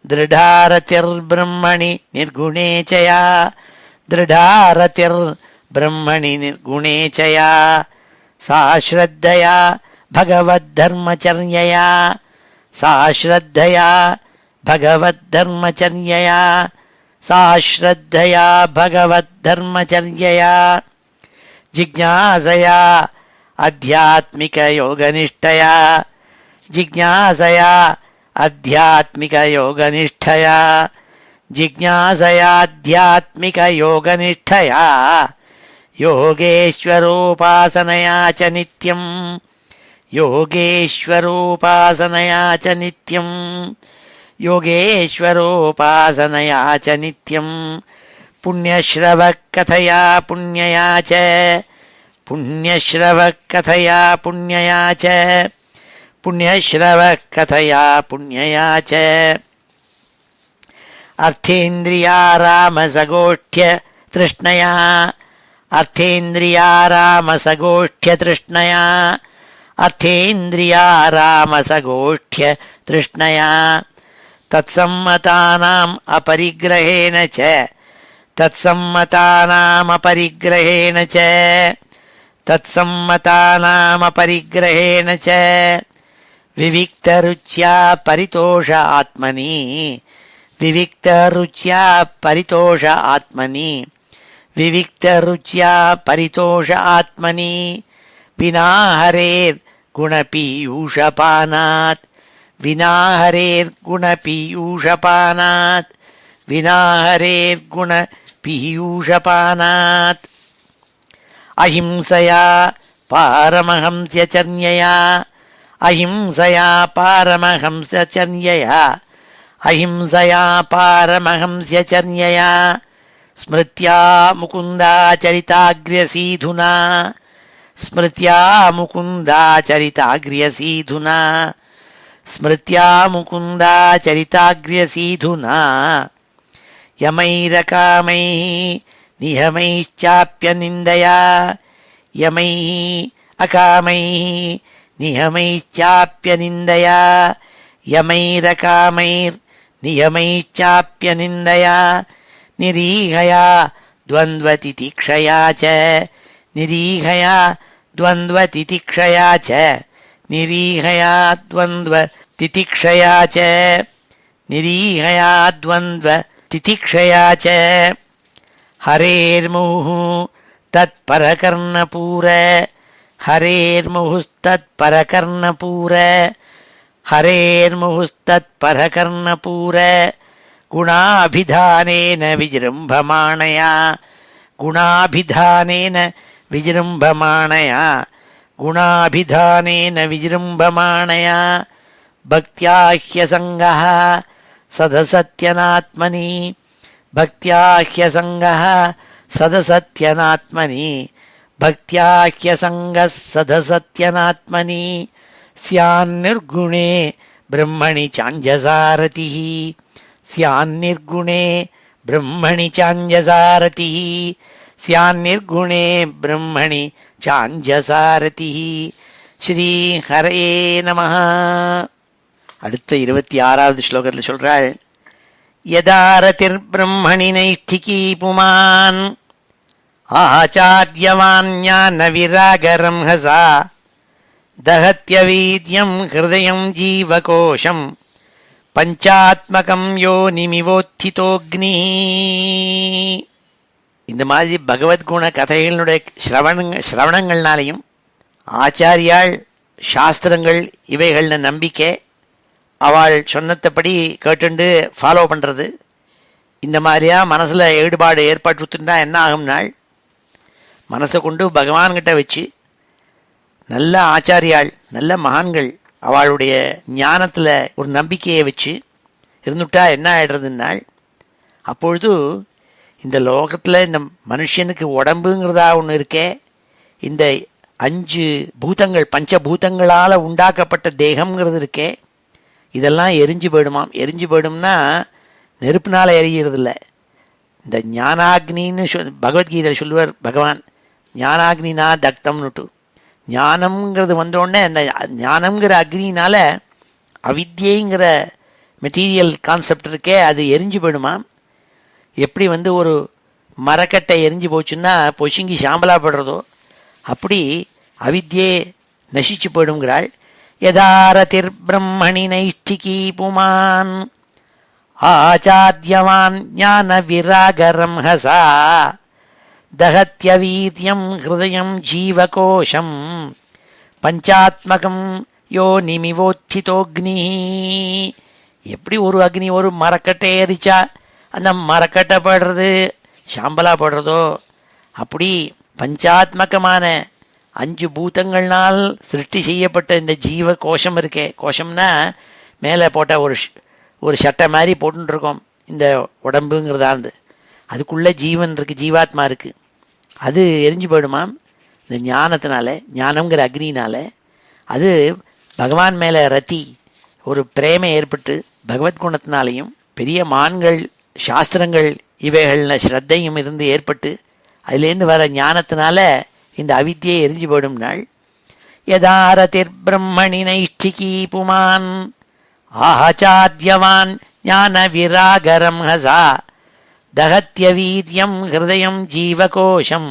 [SPEAKER 1] திருடாரதிர்பிரம்மணி நிர்குணே ச யா திருடாரதிர்பிரம்மணி நிர்குணே ச யா சா ஸ்ரத்தயா பகவத்தர்மச்சர்யயா சா ஸ்ரத்தயா பகவத்தர்மச்சர்யயா சா ஸ்ரத்தயா பகவத்தர்மச்சர்யயா ஜிக்ஞாசயா அத்தியாத்மிகயோகனிஷ்டயா ஜிக்ஞாசயா அத்தியாத்மிகயோகனிஷ்டயா ஜிக்ஞாசயாத்யாத்மிகயோகனிஷ்டயா யோகேஸ்வரோபாசனயா ச நித்யம் யோகேஸ்வரோபாசனயா ச நித்யம் யோகேஸ்வரோபாசனயா ச நித்யம் புண்ணியஸ்ரவக்கதயா புண்யயா ச புண்ணியஸ்ரவக்கதயா புண்யயா ச புண்ணியஸ்ரவக்கதயா புண்யயா ச அர்த்தேந்திரியாராமசகோஷ்ட்ய திருஷ்ணயா அர்த்தேந்திரியாராமசகோஷ்ட்ய திருஷ்ணயா அர்த்தேந்திரியாராமசகோஷ்ட்ய திருஷ்ணயா தத்சம்மதானாம் அபரிக்ரஹேண ச தத்சம்மதானாம் அபரிக்ரஹேண ச தத்சம்மதானாம் அபரிக்ரஹேண ச விவிக்தருச்யா பரிதோஷ ஆத்மனி விவிக்தருச்யா பரிதோஷ ஆத்மனி விவிக்தருச்யா பரிதோஷ ஆத்மனி வினாஹரேர் குணபீயூஷபானாத் வினாஹரேர் குணபீயூஷபானாத் வினாஹரேர் குணபீயூஷபானாத் அஹிம்சயா பாரமஹம்ஸ்யச்சர்யயா அஹிம்சயா பாரமஹம்ஸ்யச்சர்யயா அஹிம்சயா பாரமஹம்ஸ்யச்சர்யயா ஸ்மிருத்யா முகுந்தாச்சரிதாக்ர்யசீதுனா ஸ்மிருத்யா முகுந்தாச்சரிதாக்ர்யசீதுனா ஸ்மிருத்யா முகுந்தாச்சரிதாக்ர்யசீதுனா யமைரகாமைः நியமைश्चाप्यनिन्दया யமைः அகாமைः நியமைश्चाप्यनिन्दया யமைரகாமைர் நியமைश्चाप्यनिन्दया நிரீஹயா द्वन्द्वतितिक्षया च निरीहया द्वन्द्वतितिक्षया च निरीहया द्वन्द्वतितिक्षया च निरीहया द्वन्द्वतितिक्षया च हरेर्मुहुः तत्परकर्णपूर हरेर्मुहुस्तत्परकर्णपूर ஹரேர்முஹுஸ்தத் பரகர்ணபூர குணாபிதானேன விஜೃಂಭமாணயா குணாபிதானேன விஜೃಂಭமாணயா குணாபிதானேன விஜೃಂಭமாணயா பக்த்யாஹ்யசங்கः சதசத்யனாத்மனி பக்த்யாஹ்யசங்கः சதசத்யனாத்மனி பக்த்யாஹ்யசங்கः சதசத்யனாத்மனி ஸ்யான்னிர்குணே பிரம்மணி சாஞ்சசாரதிः ஸ்யான்னிர்குணே பிரம்மணி சாஞ்சசாரதிः ஸ்யான்னிர்குணே பிரம்மணி சாஞ்சசாரதிः. ஸ்ரீ ஹரயே நமஹ. அடுத்த 26வது ஸ்லோகத்தில் சொல்றாள், யதாரதிர் பிரம்மணி நைஷ்டிகீ புமான் ஆச்சார்யவான் ஞான விராகரம் ஹசா தஹத்யவீத்யம் ஹிருதயம் ஜீவகோஷம் பஞ்சாத்மகம் யோனிமிவோத்திதோக்னி. இந்த மாதிரி பகவத்குண கதைகளுடைய சிரவணங்கள்னாலையும் ஆச்சாரியாள் சாஸ்திரங்கள் இவைகள்னு நம்பிக்கை, அவள் சொன்னத்தப்படி கேட்டுண்டு ஃபாலோ பண்ணுறது, இந்த மாதிரியா மனசில் ஈடுபாடு ஏற்பட்டுருந்தா என்ன ஆகும்னாள், மனசை கொண்டு பகவான்கிட்ட வச்சு நல்ல ஆச்சாரியாள் நல்ல மகான்கள் அவளுடைய ஞானத்தில் ஒரு நம்பிக்கையை வச்சு இருந்துட்டா என்ன ஆயிடுறதுன்னாள், அப்பொழுது இந்த லோகத்தில் இந்த மனுஷனுக்கு உடம்புங்கிறதா ஒன்று இருக்கே, இந்த 5 பூதங்கள் பஞ்சபூதங்களால் உண்டாக்கப்பட்ட தேகம்ங்கிறது இருக்கே, இதெல்லாம் எரிஞ்சு போயிடுமாம். எரிஞ்சு போயிடும்னா நெருப்புனால் எரிகிறதில்ல, இந்த ஞானாக்னின்னு பகவத்கீதை சொல்லுவார் பகவான், ஞானாக்னினா தக்தம்னுட்டு. ஞானம்ங்கிறது வந்தோடனே அந்த ஞானம்ங்கிற அக்னினால அவித்யைங்கிற மெட்டீரியல் கான்செப்ட் இருக்கே அது எரிஞ்சு போயிடுமாம். எப்படி ஒரு மரக்கட்டை எரிஞ்சு போச்சுன்னா பொசுங்கி சாம்பலாப்படுறதோ அப்படி அவித்யே நசிச்சு போயிடுங்கிறாள். யதாரதிர் பிரம்மணி நைஷ்டிகீ புமான் ஆச்சார்யவான் ஞான விராகரம் ஹசா தஹத்யவீத்யம் ஹிருதயம் ஜீவகோஷம் பஞ்சாத்மகம் யோனிமிவோத்திதோக்னி. எப்படி ஒரு அக்னி ஒரு மரக்கட்டை எரிச்சா அந்த மரக்கட்டை படுறது சாம்பலா படுறதோ அப்படி பஞ்சாத்மகமான 5 பூதங்கள்னால் சிருஷ்டி செய்யப்பட்ட இந்த ஜீவ கோஷம் இருக்கே, கோஷம்னா மேலே போட்ட ஒரு சட்டை மாதிரி போட்டுருக்கோம் இந்த உடம்புங்கிறதாந்து, அதுக்குள்ளே ஜீவன் இருக்குது, ஜீவாத்மா இருக்குது, அது எரிஞ்சு போயிடுமாம் இந்த ஞானத்தினால, ஞானங்கிற அக்னினால. அது பகவான் மேலே ரத்தி ஒரு பிரேமை ஏற்பட்டு பகவத்குணத்தினாலையும் பெரிய மான்கள் சாஸ்திரங்கள் இவைகளில் ஸ்ரத்தையும் இருந்து ஏற்பட்டு அதுலேருந்து வர ஞானத்தினால இந்த அவித்தியை எரிஞ்சு போயிடும் நாள். யதாரதிர் பிரம்மணி நைஷ்டிகீ புமான் ஆச்சார்யவான் ஞான விராகரம் ஹசா தஹத்யவீத்யம் ஹிருதயம் ஜீவகோஷம்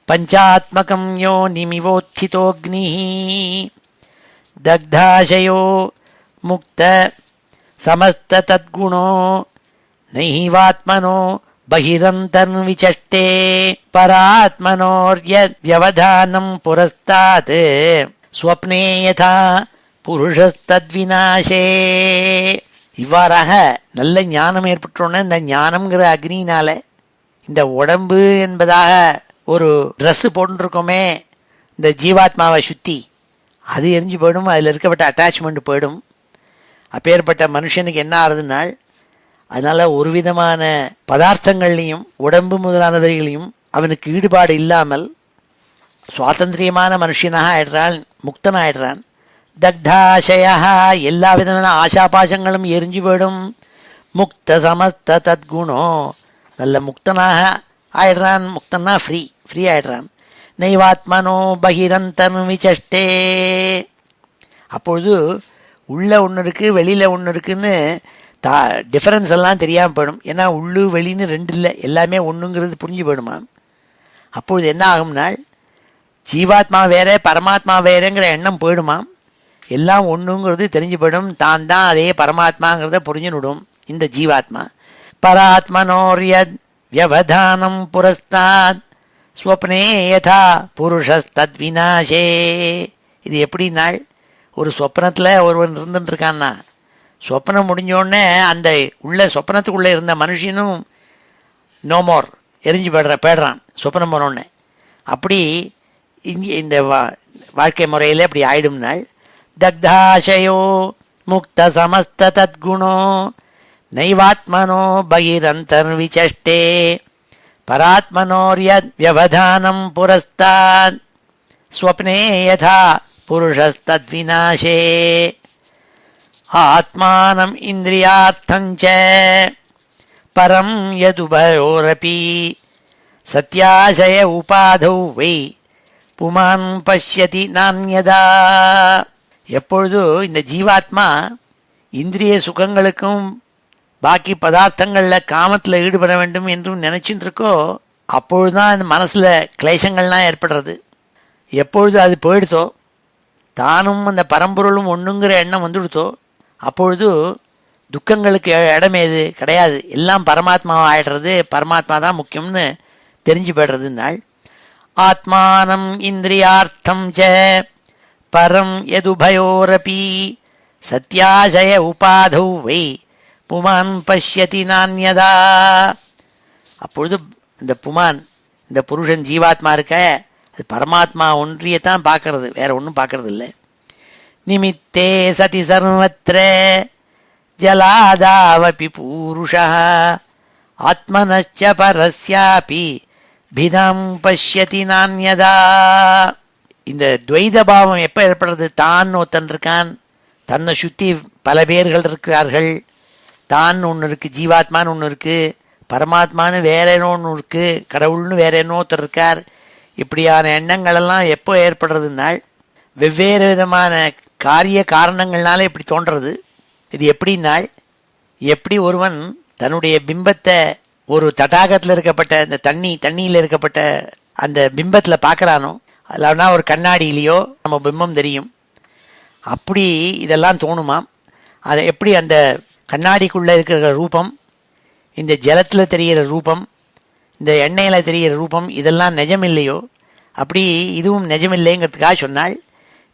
[SPEAKER 1] பஞ்சாத்மகம் யோனிமிவோத்திதோக்னி. தக்தாசயோ முக்த சமஸ்த தத்குணோ நைவாத்மனோ பகிரந்தர்விசஷ்டே பராத்மனோர்யத்யவதானம் புரஸ்தாத் ஸ்வப்னே யதா புருஷஸ்தத்விநாசே. இவ்வாறாக நல்ல ஞானம் ஏற்பட்டோன்னு இந்த ஞானம்ங்கிற அக்னினால இந்த உடம்பு என்பதாக ஒரு ட்ரெஸ்ஸு போட்டுருக்கோமே இந்த ஜீவாத்மாவை சுற்றி அது எரிஞ்சு போயிடும், அதில் இருக்கப்பட்ட அட்டாச்மெண்ட் போயிடும். அப்பேற்பட்ட மனுஷனுக்கு என்ன ஆகுதுனால் அதனால் ஒரு விதமான பதார்த்தங்கள்லையும் உடம்பு முதலானவைகளையும் அவனுக்கு ஈடுபாடு இல்லாமல் சுவாதந்திரியமான மனுஷனாக ஆயிடுறான், முக்தனாயிடுறான். தக்தாசயா எல்லா விதமான ஆசாபாசங்களும் எரிஞ்சு போயிடும். முக்த சமஸ்த தத்குணோ நல்ல முக்தனாக ஆயிடுறான், முக்தனா ஃப்ரீ ஆயிடுறான். நைவாத்மனோ பகிரந்தன் விசஷ்டே. அப்பொழுது உள்ள ஒன்று இருக்குது வெளியில் ஒன்று இருக்குன்னு டிஃபரன்ஸ் எல்லாம் தெரியாமல் போயிடும். ஏன்னா உள்ளு வெளின்னு 2 இல்லை, எல்லாமே ஒன்றுங்கிறது புரிஞ்சு போயிடுமா. அப்பொழுது என்ன ஆகும்னால் ஜீவாத்மா வேற பரமாத்மா வேறங்கிற எண்ணம் போயிடுமா, எல்லாம் ஒன்றுங்கிறது தெரிஞ்சு போயிடும். தான் அதே பரமாத்மாங்கிறத புரிஞ்சுனுடும் இந்த ஜீவாத்மா. பராத்மனோர்யத் வியவதானம் புரஸ்தாத் ஸ்வப்னே யதா புருஷஸ்தத் விநாசே. இது எப்படினால் ஒரு சொப்பனத்தில் ஒருவன் இருந்துட்டுருக்கான்னா, சொப்பனம் முடிஞ்சோடனே அந்த உள்ள சொப்பனத்துக்குள்ளே இருந்த மனுஷனும் நோமோர் எரிஞ்சு போயிடுறான் சொப்பனம் போனோடனே. அப்படி இங்கே இந்த வாழ்க்கை முறையில் அப்படி ஆயிடும்னாள். தக்தாசயோ முக்த சமஸ்த தத்குணோ நைவாத்மனோ பகிரந்தர்விசஷ்டே பராத்மனோர்யத் வியவதானம் புரஸ்தாத் ஸ்வப்னே யதா புருஷஸ்தத்விநாசே ஆத்மானம் இந்திரியார்த்தஞ்ச பரம் யதுபயோரபி சத்யாசய உபாதௌ வை புமான் பஷ்யதி நான்யதா. எப்பொழுது இந்த ஜீவாத்மா இந்திரிய சுகங்களுக்கும் பாக்கி பதார்த்தங்களில் காமத்தில் ஈடுபட வேண்டும் என்றும் நினச்சிட்டு இருக்கோ, அப்பொழுதுதான் இந்த மனசில் கிளேசங்கள்லாம் ஏற்படுறது. எப்பொழுது அது போயிடுதோ, தானும் அந்த பரம்பொருளும் ஒன்றுங்கிற எண்ணம் வந்துடுதோ, அப்பொழுது துக்கங்களுக்கு இடமேது கிடையாது. எல்லாம் பரமாத்மாவாக ஆயிடுறது. பரமாத்மா தான் முக்கியம்னு தெரிஞ்சு போய்டுறதுனாள். ஆத்மானம் இந்திரியார்த்தம் ச பரம் யதுபயோரபி சத்யாசய உபாதௌ வை புமான் பஷ்யதி நான்யதா. அப்பொழுது இந்த புமான், இந்த புருஷன் ஜீவாத்மா இருக்க, அது பரமாத்மா ஒன்றியத்தான் பார்க்கறது, வேற ஒன்றும் பார்க்கறது இல்லை. நிமித்தே சதி சர்வத்ர ஜலாதாவபி பூருஷா ஆத்மனச்ச பரஸ்யாபி பிதாம் பஷ்யதி நான்யதா. இந்த துவைத பாவம் எப்போ ஏற்படுறது? தான் ஒருத்தன் இருக்கான், தன்னை சுற்றி பல பேர்கள் இருக்கிறார்கள், தான் ஒன்று இருக்குது, ஜீவாத்மான்னு ஒன்று இருக்குது, பரமாத்மானு வேற என்ன ஒன்று இருக்குது, கடவுள்னு வேற என்ன ஒருத்தர் இருக்கார். இப்படியான எண்ணங்களெல்லாம் எப்போ ஏற்படுறதுனால் வெவ்வேறு விதமான காரிய காரணங்கள்னால இப்படி தோன்றது. இது எப்படின்னாள், எப்படி ஒருவன் தன்னுடைய பிம்பத்தை ஒரு தடாகத்தில் இருக்கப்பட்ட இந்த தண்ணியில் இருக்கப்பட்ட அந்த பிம்பத்தில் பார்க்குறானோ, இல்லைன்னா ஒரு கண்ணாடியிலையோ நம்ம பிம்பம் தெரியும், அப்படி இதெல்லாம் தோணுமாம். அதை எப்படி அந்த கண்ணாடிக்குள்ளே இருக்கிற ரூபம், இந்த ஜலத்தில் தெரிகிற ரூபம், இந்த எண்ணெயில் தெரிகிற ரூபம் இதெல்லாம் நிஜமில்லையோ, அப்படி இதுவும் நிஜமில்லைங்கிறதுக்காக சொன்னால்,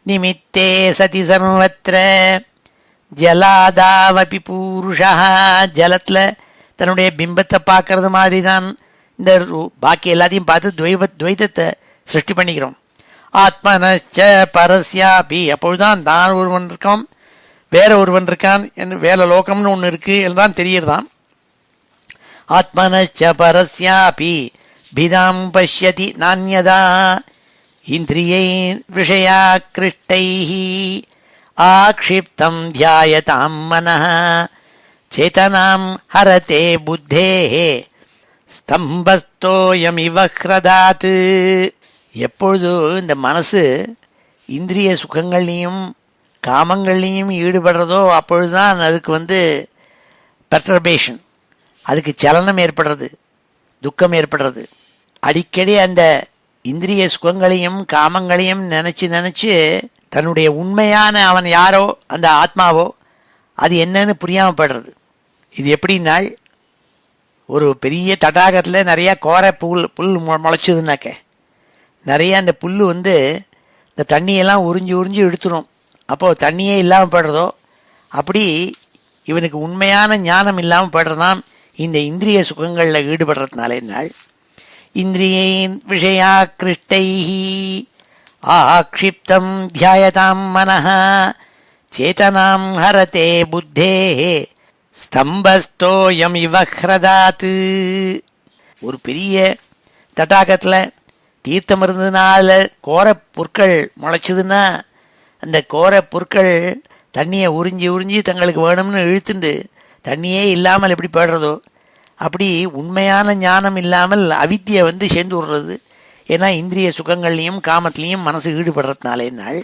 [SPEAKER 1] நிமித்தே சதி சர்வத்ர ஜலாதாவபி பூருஷா, ஜலத்தில் தன்னுடைய பிம்பத்தை பார்க்கறது மாதிரி தான் இந்த பாக்கி எல்லாத்தையும் பார்த்து துவைதத்தை சிருஷ்டி பண்ணிக்கிறோம். ஆத்மனச்ச பரஸ்யாபி, அப்பொழுதுதான் தான் ஒருவன் இருக்கான், வேற ஒருவன் இருக்கான் என்று வேற லோகம்னு ஒன்று இருக்கு என்றுதான் தெரியறதான். ஆத்மனச்ச பரஸ்யாபி பிதாம் பஷ்யதி நான்யதா இந்திரியை விஷயா கிருஷ்டைஹி ஆக்ஷிப்தம் தியாயதாம் மனஹ சேதனாம் ஹரதே புத்தேஹே ஸ்தம்பஸ்தோயமிவ ஹ்ரதாத். எப்பொழுது இந்த மனசு இந்திரிய சுகங்கள்லையும் காமங்கள்லையும் ஈடுபடுறதோ, அப்பொழுதுதான் அதுக்கு பெர்டர்பேஷன், அதுக்கு சலனம் ஏற்படுறது, துக்கம் ஏற்படுறது. அடிக்கடி அந்த இந்திரிய சுகங்களையும் காமங்களையும் நினச்சி தன்னுடைய உண்மையான அவன் யாரோ, அந்த ஆத்மாவோ, அது என்னன்னு புரியாமல் படுறது. இது எப்படின்னாள், ஒரு பெரிய தடாகத்தில் நிறையா கோரை புல் முளைச்சதுன்னாக்க, நிறைய அந்த புல் இந்த தண்ணியெல்லாம் உறிஞ்சி எடுத்துரும். அப்போது தண்ணியே இல்லாமல் படுறதோ, அப்படி இவனுக்கு உண்மையான ஞானம் இல்லாமல் படுறதாம் இந்த இந்திரிய சுகங்களில் ஈடுபடுறதுனாலே. நாள் இந்திரியேன் விஷயா கிருஷ்டைஹி ஆக்ஷிப்தம் தியாயதாம் மனஹ சேதனாம் ஹரதே புத்தேஹே ஸ்தம்பஸ்தோயம் இவ ஹ்ரதாத். ஒரு பெரிய தடாகத்தில் தீர்த்தம் இருந்ததுனால கோர புற்கள் முளைச்சதுன்னா, அந்த கோர புற்கள் தண்ணியை உறிஞ்சி தங்களுக்கு வேணும்னு இழுத்துண்டு தண்ணியே இல்லாமல் எப்படி போய்டுறதோ, அப்படி உண்மையான ஞானம் இல்லாமல் அவித்தியை சேர்ந்து விடுறது. ஏன்னா இந்திரிய சுகங்கள்லையும் காமத்திலையும் மனசு ஈடுபடுறதுனாலே. நாள்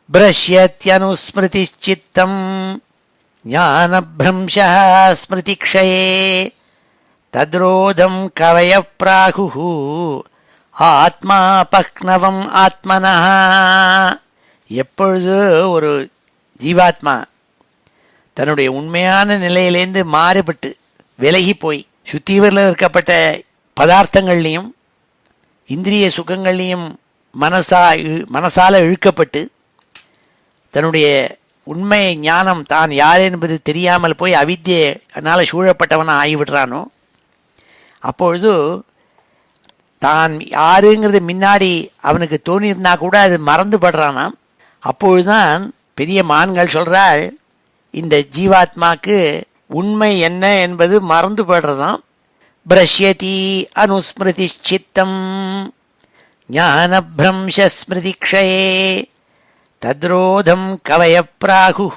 [SPEAKER 1] பிரஷ்யத்யனுஸ்மிருதி சித்தம் ஞான பிரம்சா ஸ்மிருதி க்ஷயே தத்ரோதம் கவய பிராகு ஆத்மா பக்னவம் ஆத்மனா. எப்பொழுது ஒரு ஜீவாத்மா தன்னுடைய உண்மையான நிலையிலேருந்து மாறுபட்டு விலகி போய் சுத்திவரில் இருக்கப்பட்ட பதார்த்தங்கள்லையும் இந்திரிய சுகங்கள்லையும் மனசால இழுக்கப்பட்டு தன்னுடைய உண்மை ஞானம் தான் யார் என்பது தெரியாமல் போய் அவித்தியனால் சூழப்பட்டவனாக ஆகிவிடுறானோ, அப்பொழுது தான் யாருங்கிறது முன்னாடி அவனுக்கு தோணியிருந்தா கூட அது மறந்துபடுறானாம். அப்பொழுதுதான் பெரிய மான்கள் சொல்கிறாள், இந்த ஜீவாத்மாக்கு உண்மை என்ன என்பது மறந்துபடுறதாம். பிரஷ்யதி அனுஸ்மிருதி சித்தம் ஞான பிரம்சஸ்மிருதிக்ஷயே தத்ரோதம் கவய பிராகு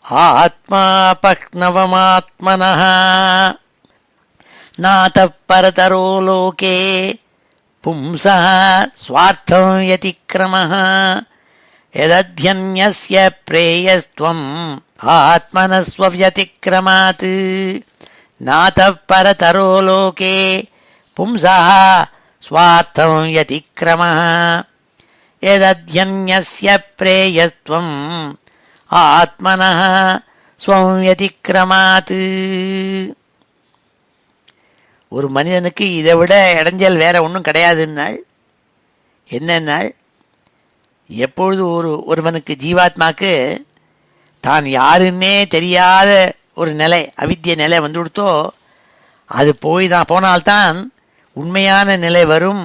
[SPEAKER 1] ஆத்மா பக்னவமாத்மனः நாதः பரதரோ லோகே பும்சः ஸ்வார்த்தம் யதிக்ரமः யதத்யன்யஸ்ய பிரேயஸ்த்வம் ஆத்மனஸ்வவ்யதிக்ரமாத் நாதः பரதரோ லோகே பும்சः ஸ்வார்த்தம் யதிக்ரமः யதத்யன்யஸ்ய பிரேயஸ்த்வம் ஆத்மனः ஸ்வம் யதிக்ரமாத். ஒரு மனிதனுக்கு இதை விட இடைஞ்சல் வேற ஒன்றும் கிடையாதுன்னாள். என்னன்னாள், எப்பொழுது ஒருவனுக்கு ஜீவாத்மாக்கு தான் யாருன்னே தெரியாத ஒரு நிலை, அவித்திய நிலை வந்து கொடுத்தோ, அது போனால்தான் உண்மையான நிலை வரும்.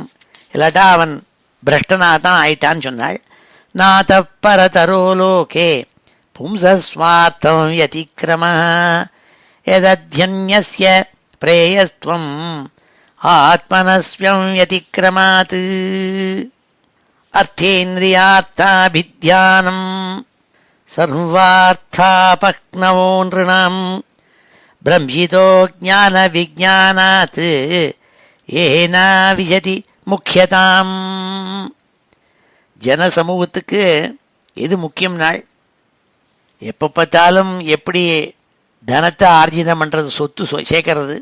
[SPEAKER 1] இல்லாட்டா அவன் பிரஷ்டனாகத்தான் ஆயிட்டான்னு சொன்னாள். நாதः பரதரோ லோகே பும்சஸ்வார்த்தம் யதிக்ரமः யதத்யன்யஸ்ய பிரேயஸ்த்வம் ஆத்மனஸ்வம் யதிக்ரமாத். அர்த்தேந்திரியார்த்தாபித்யானம் சர்வார்த்தாபக்னவோ நிருணாம் பிரம்ஹிதோ ஞான விஜானாத் ஏனா விசதி முக்கியதாம். ஜனசமூகத்துக்கு எது முக்கியம் நாள்? எப்போ பார்த்தாலும் எப்படி தனத்தை ஆர்ஜிதம் பண்ணுறது, சொத்து சேர்க்கறது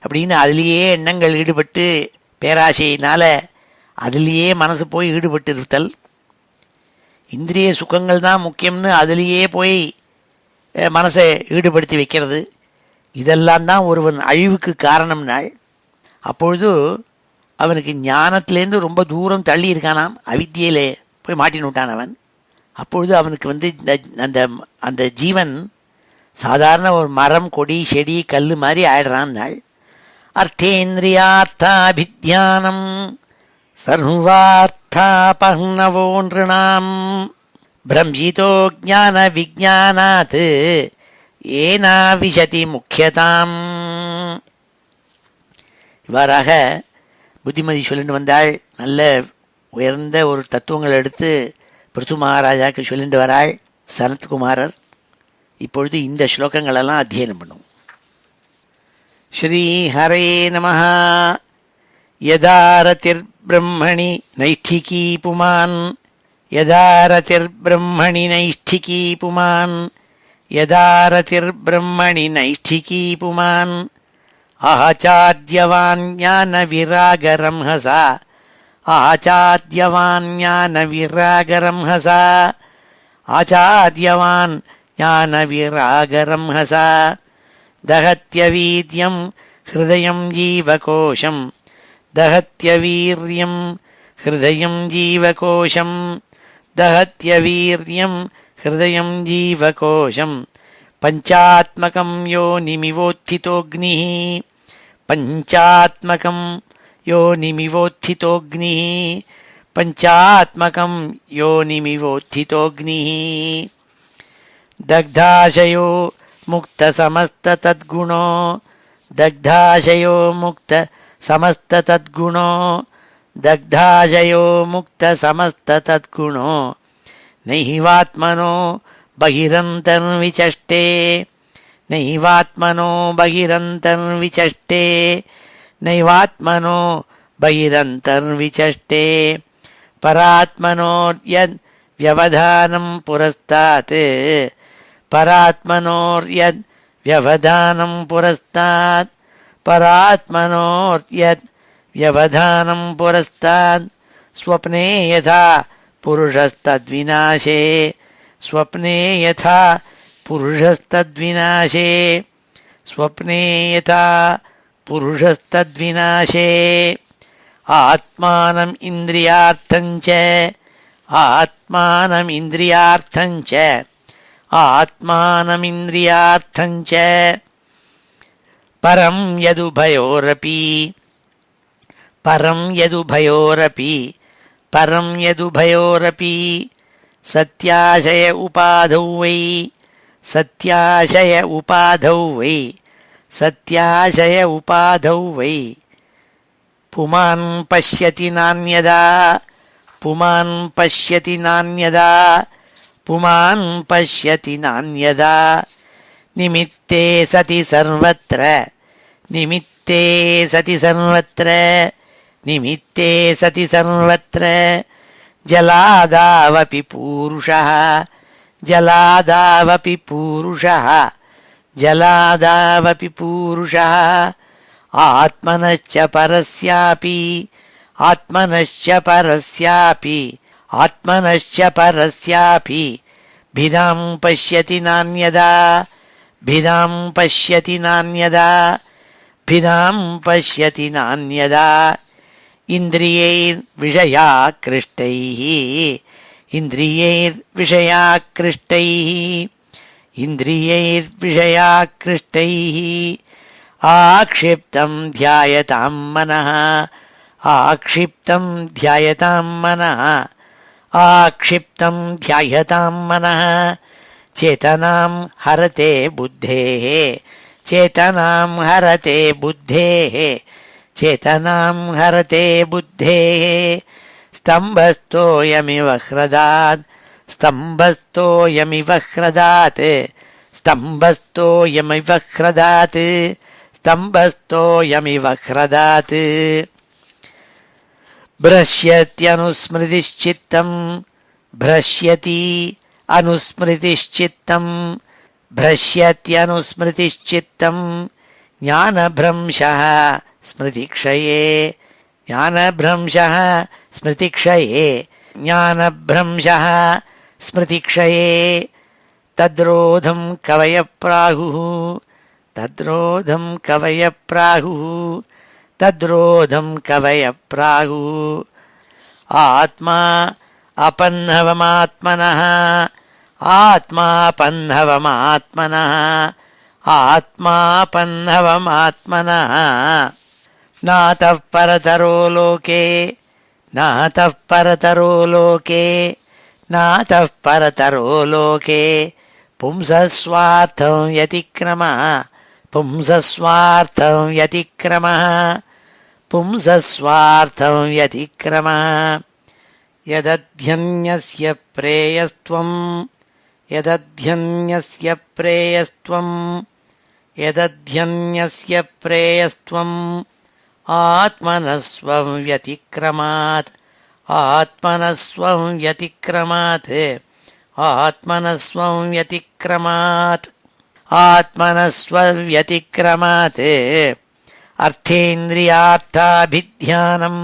[SPEAKER 1] அப்படின்னு அதிலேயே எண்ணங்கள் ஈடுபட்டு பேராசையினால் அதிலேயே மனசு போய் ஈடுபட்டு இருத்தல், இந்திரிய சுகங்கள் தான் முக்கியம்னு அதிலேயே போய் மனசை ஈடுபடுத்தி வைக்கிறது, இதெல்லாம் தான் ஒருவன் அழிவுக்கு காரணம் நாள். அப்பொழுது அவனுக்கு ஞானத்திலேருந்து ரொம்ப தூரம் தள்ளி இருக்கானாம், அவித்தியிலே போய் மாட்டின்னு விட்டான் அவன். அப்பொழுது அவனுக்கு அந்த அந்த ஜீவன் சாதாரண ஒரு மரம், கொடி, செடி, கல் மாதிரி ஆயிடுறான் நாள். அர்த்தேந்திரியார்த்தாபித்யானம் சர்வார்த்தாபக்னவோ நிருணாம் பிரம்ஹிதோ ஞான விஜானாத் ஏனா விசதி முக்கியதாம். இவ்வாறாக புத்திமதி சொல்லிட்டு வந்தாள். நல்ல உயர்ந்த ஒரு தத்துவங்கள் எடுத்து பிருத்து மகாராஜாவுக்கு சொல்லிட்டு வராள் சனத்குமாரர். இப்பொழுது இந்த ஸ்லோகங்களெல்லாம் அத்தியனம் பண்ணும். ஸ்ரீ ஹரே நமஹ. யதாரதிர் பிரம்மணி நைஷ்டிகீ புமான் யதாரதிர் பிரம்மணி நைஷ்டிகீ புமான் யதாரதிர் பிரம்மணி நைஷ்டிகீ புமான் ஆச்சார்யவான் ஞான விராகரம் ஹசா ஆச்சார்யவான் ஞான விராகரம் ஹசா ஆச்சார்யவான் ஞான விராகரம் ஹசா தஹத்யவீர்யம் ஹிருதயம் ஜீவகோஷம் தஹத்யவீர்யம் ஹிருதயம் ஜீவகோஷம் தஹத்யவீர்யம் ஹிருதயம் ஜீவகோஷம் பஞ்சாத்மகம் யோனிமிவோத்திதோக்னிः பஞ்சாத்மகம் யோனிமிவோத்திதோக்னிः பஞ்சாத்மகம் யோனிமிவோத்திதோக்னிः தக்தாசயோ முக்த சமஸ்த தத்குணோ தக்தாசயோ முக்த சமஸ்த தத்குணோ தக்தாசயோ முக்த சமஸ்த தத்குணோ நைவாத்மனோ பகிரந்தர்விச்சஷ்டே நைவாத்மனோ பகிரந்தர்விச்சஷ்டே நைவாத்மனோ பகிரந்தர்விச்சஷ்டே பராத்மனோர்யத் வியவதானம் புரஸ்தாத் பராத்மனோர்யத் வியவதானம் புரஸ்தாத் பராத்மனோர்யத் வியவதானம் புரஸ்தாத் ஸ்வப்னே யதா புருஷஸ்தத்விநாசே ஸ்வப்னே யதா புருஷஸ்தத்விநாசே ஸ்வப்னே யதா புருஷஸ்தத்விநாசே ஆத்மானம் இந்திரியார்த்தஞ்ச ஆத்மானமிந்திரியார்த்தஞ்ச ஆத்மானமிந்திரியார்த்தஞ்ச பரம் யதுபயோரபி பரம் யதுபயோரபி பரம் யதுபயோரபி சத்யாசய உபாதௌ வை சத்யாசய உபாதௌ வை சத்யாசய உபாதௌ வை புமான் பஷ்யதி நான்யதா புமான் பஷ்யதி நான்யதா புமான் பஷ்யதி நான்யதா நிமித்தே சதி சர்வத்ர நிமித்தே சதி சர்வத்ர நிமித்தே சதி சர்வத்ர ஜலாதாவபி பூருஷः ஜலாதாவபி பூருஷः ஜலாதாவபி பூருஷः ஆத்மனச்ச பரஸ்யாபி ஆத்மனச்ச பரஸ்யாபி ஆத்மனச்ச பரஸ்யாபி பிதாம் பஷ்யதி நான்யதா பிதாம் பஷ்யதி நான்யதா பிதாம் பஷ்யதி நான்யதா இந்திரியைர் விஷயாக்ருஷ்டைः இந்திரியைர் விஷயாக்ருஷ்டைः இந்திரியைர் விஷயாக்ருஷ்டைः ஆக்ஷிப்தம் த்யாயதாம் மனः ஆக்ஷிப்தம் த்யாயதாம் மனः ஆக்ஷிப்தம் த்யாயதாம் மனः சேதனாம் ஹரதே புத்தேः சேதனாம் ஹரதே புத்தேः சேதனாம் ஹரதே புத்தேः ஸ்தம்பஸ்தோயமிவ ஹ்ரதாத் ஸ்தம்பஸ்தோயமிவ ஹ்ரதாத் ஸ்தம்பஸ்தோயமிவ ஹ்ரதாத் ஸ்தம்பஸ்தோயமிவ ஹ்ரதாத் भ्रश्यत्यनुस्मृतिश्चित्तं भ्रश्यति अनुस्मृतिश्चित्तं भ्रश्यत्यनुस्मृतिश्चित्तं ज्ञानभ्रंशः स्मृतिक्षये ज्ञानभ्रंशः स्मृतिक्षये ज्ञानभ्रंशः स्मृतिक्षये तद्रोधं कवयः प्राहुः तद्रोधं कवयः प्राहुः तद्रोधं कवयः प्राहुः आत्मा अपन्नवमात्मनः आत्मापन्नवमात्मनः आत्मापन्नवमात्मनः नातः परतरो लोके नातः परतरो लोके नातः परतरो लोके पुंसस्वार्थं यतिक्रमः पुंसस्वार्थं यतिक्रमः पुंसस्वार्थं यतिक्रमः यदध्यन्यस्य प्रेयस्त्वं यदध्यन्यस्य प्रेयस्त्वं यदध्यन्यस्य प्रेयस्त्वं आत्मनस्वं व्यतिक्रमात् आत्मनस्वं व्यतिक्रमात् आत्मनस्वं व्यतिक्रमात् आत्मनस्वव्यतिक्रमात् अर्थेन्द्रियार्थाभिध्यानम्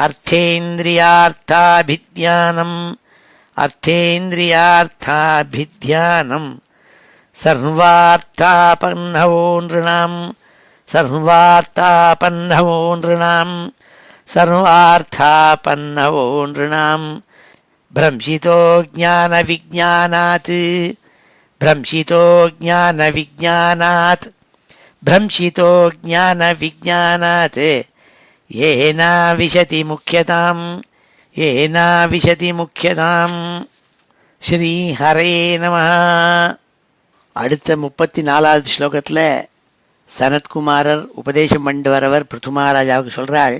[SPEAKER 1] अर्थेन्द्रियार्थाभिध्यानम् अर्थेन्द्रियार्थाभिध्यानम् सर्वार्थापन्नवो नृणाम् सर्वार्थापन्नवो नृणाम् सर्वार्थापन्नवो नृणाम् भ्रंशितो ज्ञानविज्ञानात् भ्रंशितो ज्ञानविज्ञानात् भ्रंशितो ज्ञानविज्ञानात् येना विशति मुख्यताम् येना विशति मुख्यताम् ஸ்ரீஹரே நமः. அடுத்த 34வது ஸ்லோகத்தில் சனத்குமாரர் உபதேசம் பண்ணிட்டு வரவர் பிருது மகாராஜாவுக்கு சொல்றாள்,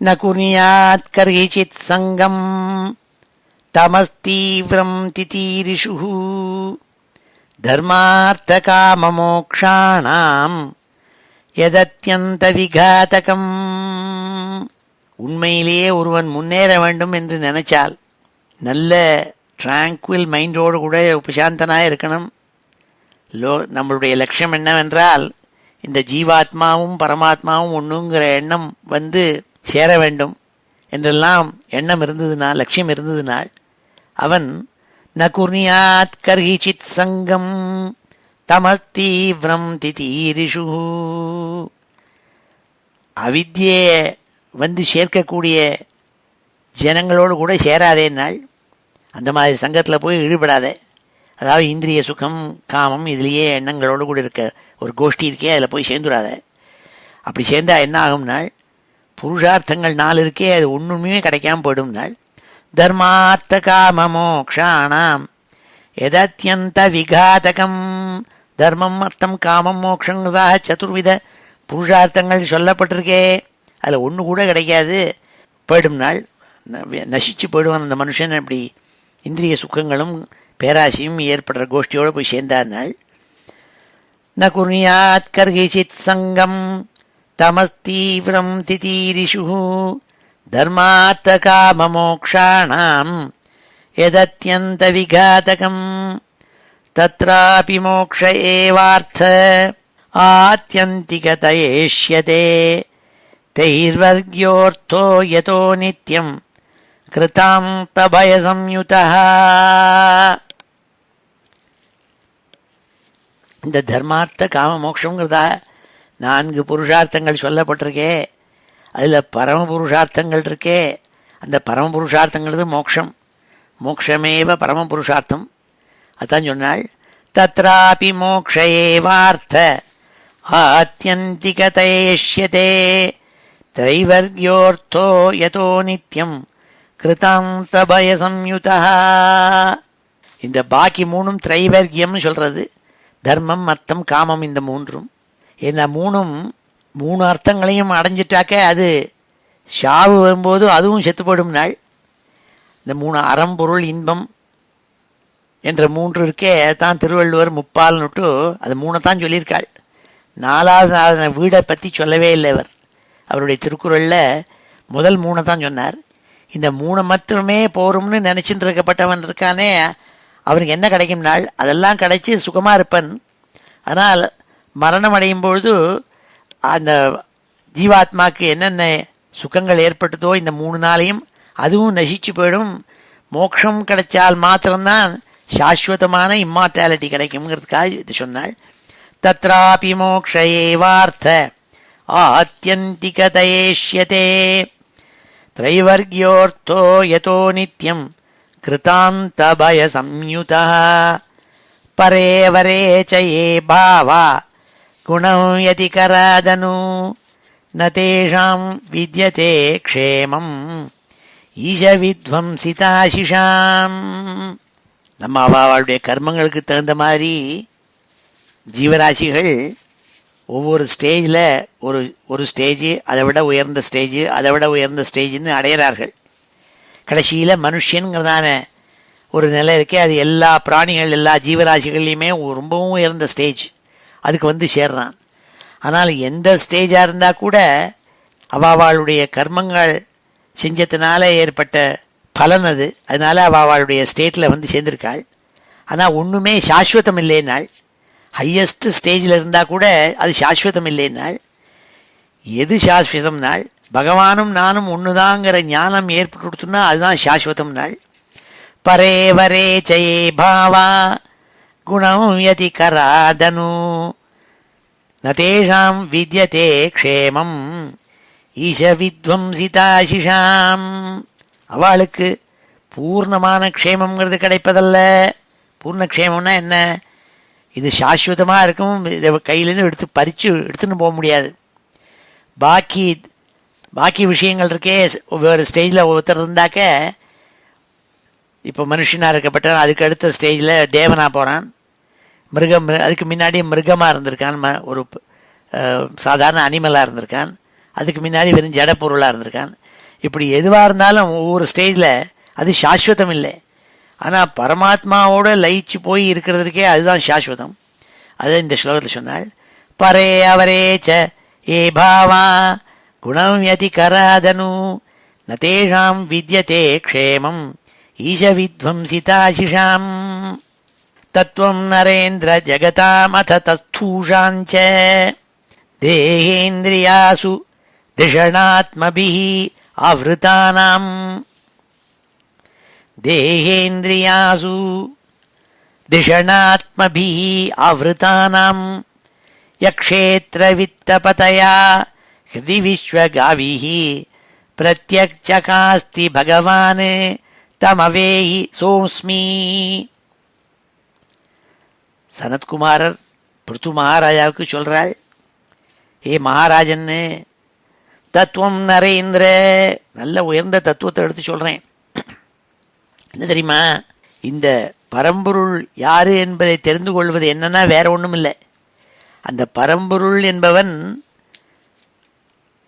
[SPEAKER 1] ந குர்யாத் கர்ஹிசித் சங்கம் தமஸ்தீவ்ரம் திதீரிஷுः தர்மார்த்த காம மோக்ஷாணாம் யதத்யந்த விகாதகம். உண்மையிலேயே ஒருவன் முன்னேற வேண்டும் என்று நினைச்சால் நல்ல டிராங்குவில் மைண்டோடு கூட உபசாந்தனாக இருக்கணும். நம்மளுடைய லட்சியம் என்னவென்றால் இந்த ஜீவாத்மாவும் பரமாத்மாவும் ஒன்றுங்கிற எண்ணம் சேர வேண்டும் என்றெல்லாம் எண்ணம் இருந்ததுனால், லட்சியம் இருந்ததுனால் அவன் ந குர்யாத் கர்ஹிசித் சங்கம் தமஸ்தீவ்ரம் திதீரிஷு. அவித்யை சேர்க்கக்கூடிய ஜனங்களோடு கூட சேராதேன்னாள். அந்த மாதிரி சங்கத்தில் போய் ஈடுபடாத. அதாவது இந்திரிய சுகம் காமம் இதுலேயே எண்ணங்களோடு கூட இருக்க ஒரு கோஷ்டி இருக்கே, அதில் போய் சேர்ந்துடாத. அப்படி சேர்ந்தா என்ன ஆகும்னாள், புருஷார்த்தங்கள் 4 இருக்கே அது ஒன்றுமே கிடைக்காம போயிடும்னாள். தர்மார்த்த காம மோக்ஷாணாம் எதத்யந்த விகாதகம். தர்மம் அர்த்தம் காமம் மோக்ஷங்கிறதாக சதுர்வித புருஷார்த்தங்கள் சொல்லப்பட்டிருக்கே, அதில் ஒன்று கூட கிடைக்காது, போயிடும் நாள், நசிச்சு போயிடுவான் அந்த மனுஷன். அப்படி இந்திரிய சுகங்களும் பேராசியும் ஏற்படுற கோஷ்டியோடு போய் சேர்ந்தார்கள். ந குர்யாத் கர்ஹிசித் சங்கம் தமஸ்தீவிரம் திதீரிஷு தர்மார்த்த காம மோக்ஷாணாம் எதத்யந்த விகாதகம் தத்ராபி மோக்ஷ ஏவார்த்த ஆத்யந்திகதயேஷ்யதே தைர்வர்க்யோர்த்தோ யதோ நித்யம் கிருதாந்த பயசம்யுதः. இந்த தர்மார்த்த காம மோட்சங்கிறதா 4 புருஷார்த்தங்கள் சொல்லப்பட்டிருக்கே, அதில் பரம புருஷார்த்தங்கள் இருக்கே, அந்த பரம புருஷார்த்தங்கிறது மோக்ஷம். மோக்ஷமேவ பரம புருஷார்த்தம். அதான் சொன்னாள், தத்ராபி மோக்ஷ ஏவார்த்த ஆத்யந்திகதயேஷ்யதே தைவர்க்யோர்த்தோ யதோ நித்யம் கிருதாந்த பயசம்யுதா. இந்த பாக்கி 3 திரைவர்க்கியம்னு சொல்கிறது. தர்மம் அர்த்தம் காமம், இந்த 3. இந்த 3 அர்த்தங்களையும் அடைஞ்சிட்டாக்க அது ஷாவு வரும்போது அதுவும் செத்து போயிடும் நாள். இந்த 3 அறம்பொருள் இன்பம் என்ற 3 இருக்கே, தான் திருவள்ளுவர் முப்பால்னுட்டு அது 3 தான் சொல்லியிருக்காள். 4வது வீடை பற்றி சொல்லவே இல்லை. அவருடைய திருக்குறளில் முதல் 3 தான் சொன்னார். இந்த 3 மட்டுமே போரும்னு நினச்சிட்டு இருக்கப்பட்டவன் இருக்கானே, அவனுக்கு என்ன கிடைக்கும் நாள், அதெல்லாம் கிடைச்சி சுகமாக இருப்பன். ஆனால் மரணம் அடையும் பொழுது அந்த ஜீவாத்மாவுக்கு என்னென்ன சுகங்கள் ஏற்பட்டதோ இந்த 3 நாளையும் அதுவும் நசிச்சு போயிடும். மோட்சம் கிடைச்சால் மாத்திரம்தான் சாஸ்வதமான இம்மார்டாலிட்டி கிடைக்குங்கிறதுக்காக இது சொன்னாள். தத்ராபி மோக்ஷ ஏவார்த்த ஆத்யந்திகதயேஷ்யதே த்ரைவர்க்யோர்த்தோ யதோ நித்யம் கிருதாந்த பயசம்யுதः பரே வரே ச யே பாவா குணம் யதி கராதனு ந தேஷாம் வித்யதே க்ஷேமம் ஈஷ வித்வம்சிதாசிஷாம். நம்ம அவளுடைய கர்மங்களுக்கு தகுந்த மாதிரி ஜீவராசிகள் ஒவ்வொரு ஸ்டேஜில் ஒரு ஸ்டேஜு, அதை விட உயர்ந்த ஸ்டேஜு, அதை விட உயர்ந்த ஸ்டேஜுன்னு அடையிறார்கள். கடைசியில் மனுஷனுங்கிறதான ஒரு நிலை இருக்கே, அது எல்லா பிராணிகள் எல்லா ஜீவராசிகள்லையுமே ரொம்பவும் உயர்ந்த ஸ்டேஜ், அதுக்கு வந்து சேர்றான். ஆனால் எந்த ஸ்டேஜாக இருந்தால் கூட அவளுடைய கர்மங்கள் செஞ்சத்தினால ஏற்பட்ட பலன் அது, அதனால் அவளுடைய ஸ்டேட்டில் வந்து சேர்ந்திருக்காள். ஆனால் ஒன்றுமே சாஸ்வதம் இல்லைன்னாள். ஹையஸ்ட் ஸ்டேஜில் இருந்தால் கூட அது சாஸ்வதம் இல்லைன்னாள். எது சாஸ்வதம்னாள், பகவானும் நானும் ஒன்றுதாங்கிற ஞானம் ஏற்பட்டு கொடுத்தோம்னா அதுதான் சாஸ்வதம் நாள். பரே வரே சயே பாவா குணம் யதி கராதனு நதேஷாம் வித்யதே க்ஷேமம் ஈஷ வித்வம்சிதாசிஷாம். அவளுக்கு பூர்ணமான க்ஷேமங்கிறது கிடைப்பதல்ல. பூர்ண க்ஷேமம்னா என்ன, இது சாஸ்வதமாக இருக்கும், இதை கையிலேருந்து எடுத்துன்னு போக முடியாது. பாக்கி விஷயங்கள் இருக்கே, ஒவ்வொரு ஸ்டேஜில் ஒருத்தர் இருந்தாக்க, இப்போ மனுஷனாக இருக்கப்பட்ட அதுக்கு அடுத்த ஸ்டேஜில் தேவனாக போகிறான், அதுக்கு முன்னாடி மிருகமாக இருந்திருக்கான், ஒரு சாதாரண அனிமலாக இருந்திருக்கான், அதுக்கு முன்னாடி வெறும் ஜட பொருளாக இருந்திருக்கான். இப்படி எதுவாக இருந்தாலும் ஒவ்வொரு ஸ்டேஜில் அது சாஸ்வதம் இல்லை. ஆனால் பரமாத்மாவோட லயிச்சு போய் இருக்கிறதுக்கே அதுதான் சாஸ்வதம். அதை இந்த ஸ்லோகத்தில் சொன்னாள். பரே அவரே ச ஏ பாவா குணம் யதி கராதனு நதேஷாம் வித்யதே க்ஷேமம் ஈஷ வித்வம்சிதாசிஷாம். தத்துவம் நரேந்திர ஜகதாமத தஸ்தூஷாஞ்ச தேஹேந்திரியாசு திஷணாத்மபிஹி ஆவ்ருதானாம். தேஹேந்திரியாசு திஷணாத்மபிஹி ஆவ்ருதானாம் யக்ஷேத்ர வித்தபதயா ஹிருதி விஸ்வகாவிஹி பிரத்யக்ஷகாஸ்தி பகவான் தமவேஹி சோஸ்மி. சனத்குமாரர் பிருத்து மகாராஜாவுக்கு சொல்றாள், ஏ மகாராஜன்னு, தத்துவம் நரேந்திர, நல்ல உயர்ந்த தத்துவத்தை எடுத்து சொல்றேன். என்ன தெரியுமா, இந்த பரம்பொருள் யாரு என்பதை தெரிந்து கொள்வது என்னன்னா வேற ஒன்றும் இல்லை. அந்த பரம்பொருள் என்பவன்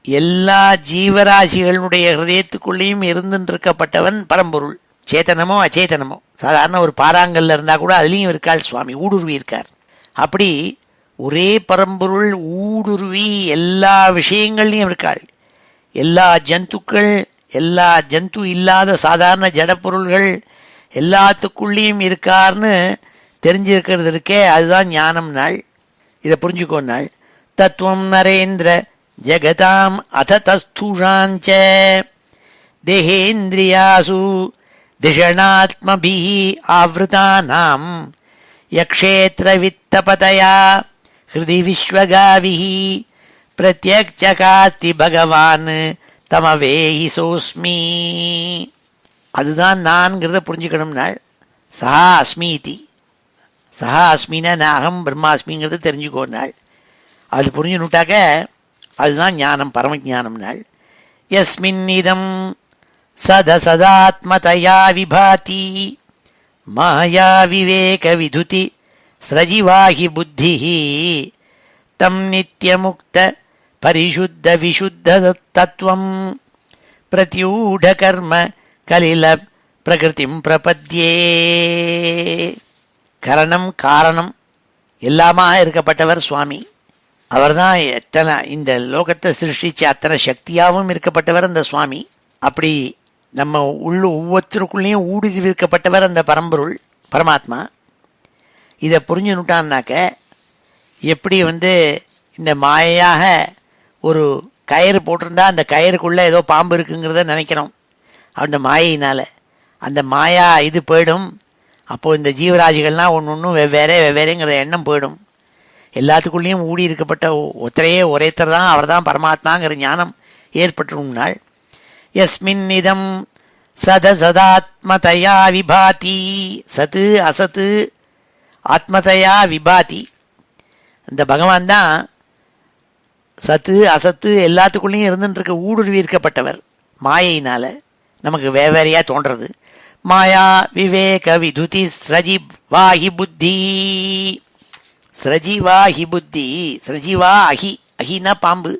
[SPEAKER 1] எல்லா ஜீவராசிகளுடைய ஹிருதயத்துக்குள்ளேயும் இருந்துருக்கப்பட்டவன் பரம்பொருள். சேத்தனமோ அச்சேதனமோ, சாதாரண ஒரு பாறாங்கல்ல இருந்தால் கூட அதுலேயும் இருக்காள் சுவாமி, ஊடுருவி இருக்கார். அப்படி ஒரே பரம்பொருள் ஊடுருவி எல்லா விஷயங்கள்லையும் இருக்காள். எல்லா ஜந்துக்கள், எல்லா ஜந்து இல்லாத சாதாரண ஜடப்பொருள்கள் எல்லாத்துக்குள்ளேயும் இருக்கார்னு தெரிஞ்சிருக்கிறது இருக்கே, அதுதான் ஞானம் நாள். இதை புரிஞ்சுக்கோ நாள். தத்துவம் நரேந்திர ஜகதாம் அத தஸ்துஷாஞ்ச தேஹேந்திரியாசு திஷணாத்மபிஹி ஆவ்ருதானாம் யக்ஷேத்ர வித்தபதயா ஹிருதி விஸ்வகாவிஹி பிரத்யக்ஷகாஸ்தி பகவான் தமவேஹி சோஸ்மி. அதுதான் நான்கிறத புரிஞ்சுக்கணும் நாள். சஹா அஸ்மீதி, சஹா அஸ்மினா நான் அகம் பிரம்மாஸ்மிங்கிறத தெரிஞ்சுக்கோ நாள். அது புரிஞ்சுனுட்டாக்க அதுதான் ஞானம், பரம ஞானம் நாள். யஸ்மின் இதம் சதசதாத்மதயா விபாதி மாயா விவேக விதுதி ஸ்ரஜிவாஹி புத்திஹி தம் நித்யமுக்த பரிசுத்த விசுத்த தத்துவம் பிரத்யூட கர்ம கலில பிரகிருதிம் பிரபத்யே. கரணம் காரணம் எல்லாமா இருக்கப்பட்டவர் சுவாமி. அவர்தான் எத்தனை இந்த லோகத்தை சிருஷ்டிச்ச அத்தனை சக்தியாகவும் இருக்கப்பட்டவர் அந்த சுவாமி. அப்படி நம்ம ஒவ்வொருத்தருக்குள்ளேயும் ஊடுருவி இருக்கப்பட்டவர் அந்த பரம்பொருள் பரமாத்மா. இதை புரிஞ்சுனுட்டான்னாக்க எப்படி இந்த மாயையாக ஒரு கயிறு போட்டிருந்தா அந்த கயிறுக்குள்ளே ஏதோ பாம்பு இருக்குங்கிறத நினைக்கிறோம். அந்த மாயினால் அந்த மாயா இது போயிடும். அப்போது இந்த ஜீவராசிகள்லாம் ஒன்றும் வெவ்வேறுங்கிற எண்ணம் போயிடும். எல்லாத்துக்குள்ளேயும் ஊடி இருக்கப்பட்ட ஒரேத்தர் தான், அவர் தான் பரமாத்மாங்கிற ஞானம் ஏற்பட்டுனாள். யஸ்மின் இதம் சதசதாத்மதயா விபாதி, சத்து அசத்து ஆத்மதயா விபாதி. அந்த பகவான் தான் சத்து அசத்து எல்லாத்துக்குள்ளேயும் இருந்துட்டு ஊடுருவி இருக்கப்பட்டவர். மாயினால் நமக்கு வேறையாக தோன்றது. மாயா விவேக விதுதி ஸ்ரஜி வாஹி புத்தி. ஸ்ரஜிவா ஹி புத்தி, ஸ்ரஜிவா அஹி, அஹினா பாம்பு,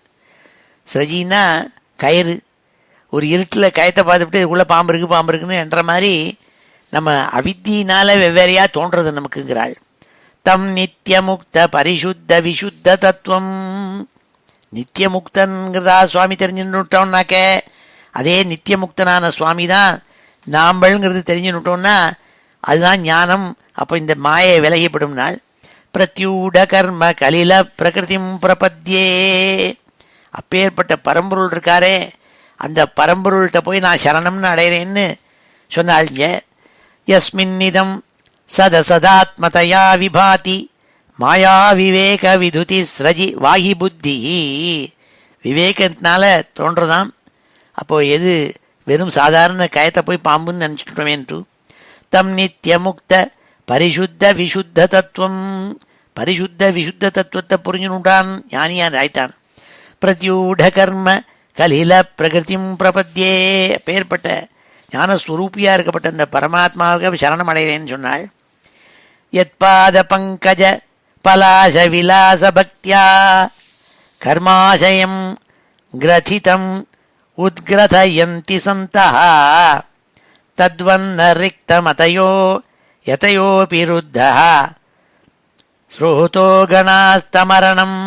[SPEAKER 1] ஸ்ரஜினா கயிறு. ஒரு இருட்டில் கயத்தை பார்த்துட்டு இதுக்குள்ளே பாம்பு இருக்குன்னு என்ற மாதிரி நம்ம அவித்தியினால் வெவ்வேறையாக தோன்றது நமக்குங்கிறாள். தம் நித்தியமுக்த பரிசுத்த விசுத்த தத்துவம். நித்தியமுக்தன்கிறதா சுவாமி தெரிஞ்சுன்னுட்டோம்னாக்க அதே நித்தியமுக்தனான சுவாமி தான் நாம்பள்ங்கிறது தெரிஞ்சுன்னுட்டோம்னா அதுதான் ஞானம். அப்போ இந்த மாயை விலகிப்படும் நாள். பிரத்யூட கர்ம கலில பிரகிருதிம் பிரபத்யே. அப்பேற்பட்ட பரம்பொருள் இருக்காரே, அந்த பரம்பொருள்கிட்ட போய் நான் சரணம்னு அடைகிறேன்னு சொன்னாள்ங்க. யஸ்மின் இதம் சதசதாத்மதயா விபாதி மாயா விவேக விதுதி ஸ்ரஜி வாஹி புத்தி. விவேகத்தினால தோன்றதாம். அப்போது எது வெறும் சாதாரண கயத்தை போய் பாம்புன்னு நினச்சிட்டோமேன்ட்டு. தம் நித்தியமுக்த பரிசுத்த விசுத்த தத்துவம். பரிசுத்த விசுத்த தத்துவத்தை புரிஞ்சுனுட்டான், ஞானியான் ஆயிட்டான். பிரத்யூட கர்ம கலில பிரகிருதிம் பிரபத்யே. பேர்பட்ட ஞானஸ்வரூபியாக இருக்கப்பட்ட அந்த பரமாத்மாவுக்கு சரணம் அடைகிறேன்னு சொன்னாள். யத்பாத பங்கஜ பலாச விலாச பக்தியா கர்மாசயம் கிரதிதம் உத்கிரதயந்தி சந்தஹ தத்வன்ன ரிக்தமதயோ யதயோபி ருத்தஹ ஸ்ரோதோ கணாஸ்தமரணம்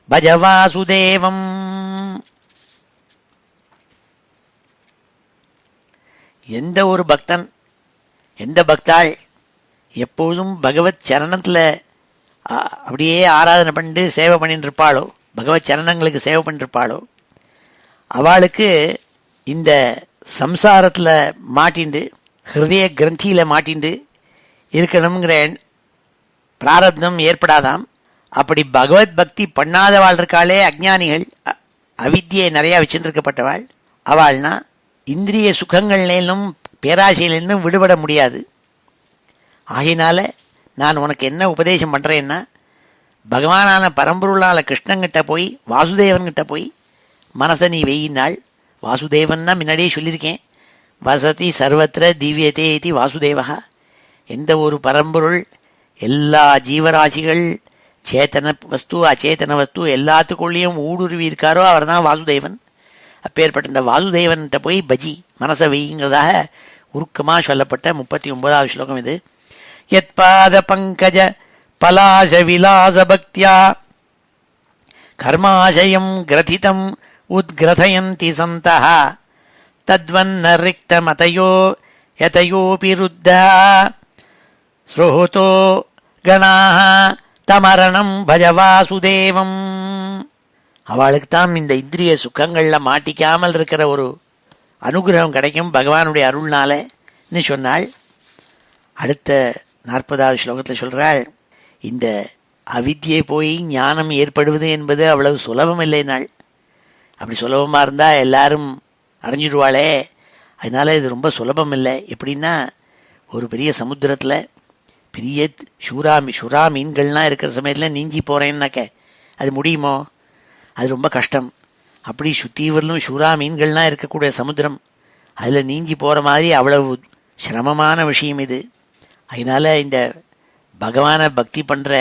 [SPEAKER 1] பஜ வாசுதேவம். எந்த ஒரு பக்தன், எந்த பக்தாள் எப்போதும் பகவத் சரணத்தில் அப்படியே ஆராதனை பண்ணிட்டு சேவை பண்ணிட்டு இருப்பாளோ, பகவத் சரணங்களுக்கு சேவை பண்ணிருப்பாளோ, அவளுக்கு இந்த சம்சாரத்தில் மாட்டிண்டு ஹிருதய கிரந்தியில் மாட்டிண்டு இருக்கணுங்கிற பிராரப்தம் ஏற்படாதாம். அப்படி பகவத் பக்தி பண்ணாதவாள் இருக்காளே அஜ்ஞானிகள், அவித்தியை நிறையா வச்சுருக்கப்பட்டவாள், அவள்னா இந்திரிய சுகங்கள்லேயும் பேராசையிலேருந்தும் விடுபட முடியாது. ஆகையினால நான் உனக்கு என்ன உபதேசம் பண்ணுறேன்னா, பகவானான பரம்பொருளான கிருஷ்ணங்கிட்ட போய் வாசுதேவன்கிட்ட போய் மனசை நீ வெயினாள். வாசுதேவன் தான் முன்னாடியே சொல்லியிருக்கேன், வசதி சர்வத்திர திவ்யதே இது வாசுதேவா. எந்த ஒரு பரம்பொருள் எல்லா ஜீவராசிகள் சேத்தன வஸ்து அச்சேதன வஸ்து எல்லாத்துக்குள்ளேயும் ஊடுருவி இருக்காரோ அவர் தான் வாசுதேவன். அப்பேற்பட்ட இந்த வாசுதேவன்கிட்ட போய் பஜி மனசை வெய்யுங்கிறதாக உருக்கமாக சொல்லப்பட்ட 39வது ஸ்லோகம் இது. யத் பாத பங்கஜ பலாச விலாச பக்தியா கர்மாசயம் கிரதிதம் உத்கிரதயந்தி சந்தஹ தத்வன்ன ரிக்த மதயோ யதயோபி ருத்தா ஸ்ரோதோ கணாஹ தமரணம் பஜ வாசுதேவம். அவளுக்கு தான் இந்த இந்திரிய சுகங்களில் மாட்டிக்காமல் இருக்கிற ஒரு அனுகிரகம் கிடைக்கும் பகவானுடைய அருள்னாலன்னு சொன்னாள். அடுத்த 40வது ஸ்லோகத்தில் சொல்கிறாள், இந்த அவித்யை போய் ஞானம் ஏற்படுவது என்பது அவ்வளவு சுலபம் இல்லைனாள். அப்படி சுலபமாக இருந்தால் எல்லாரும் அடைஞ்சிடுவாளே, அதனால் இது ரொம்ப சுலபம் இல்லை. எப்படின்னா, ஒரு பெரிய சமுத்திரத்தில் பெரிய சுறா மீன்கள்லாம் இருக்கிற சமயத்தில் நீஞ்சி போகிறேன்னாக்க அது முடியுமோ? அது ரொம்ப கஷ்டம். அப்படி சுத்தீவரிலும் சுறா மீன்கள்லாம் இருக்கக்கூடிய சமுத்திரம், அதில் நீஞ்சி போகிற மாதிரி அவ்வளவு சிரமமான விஷயம் இது. அதனால் இந்த பகவானை பக்தி பண்ணுற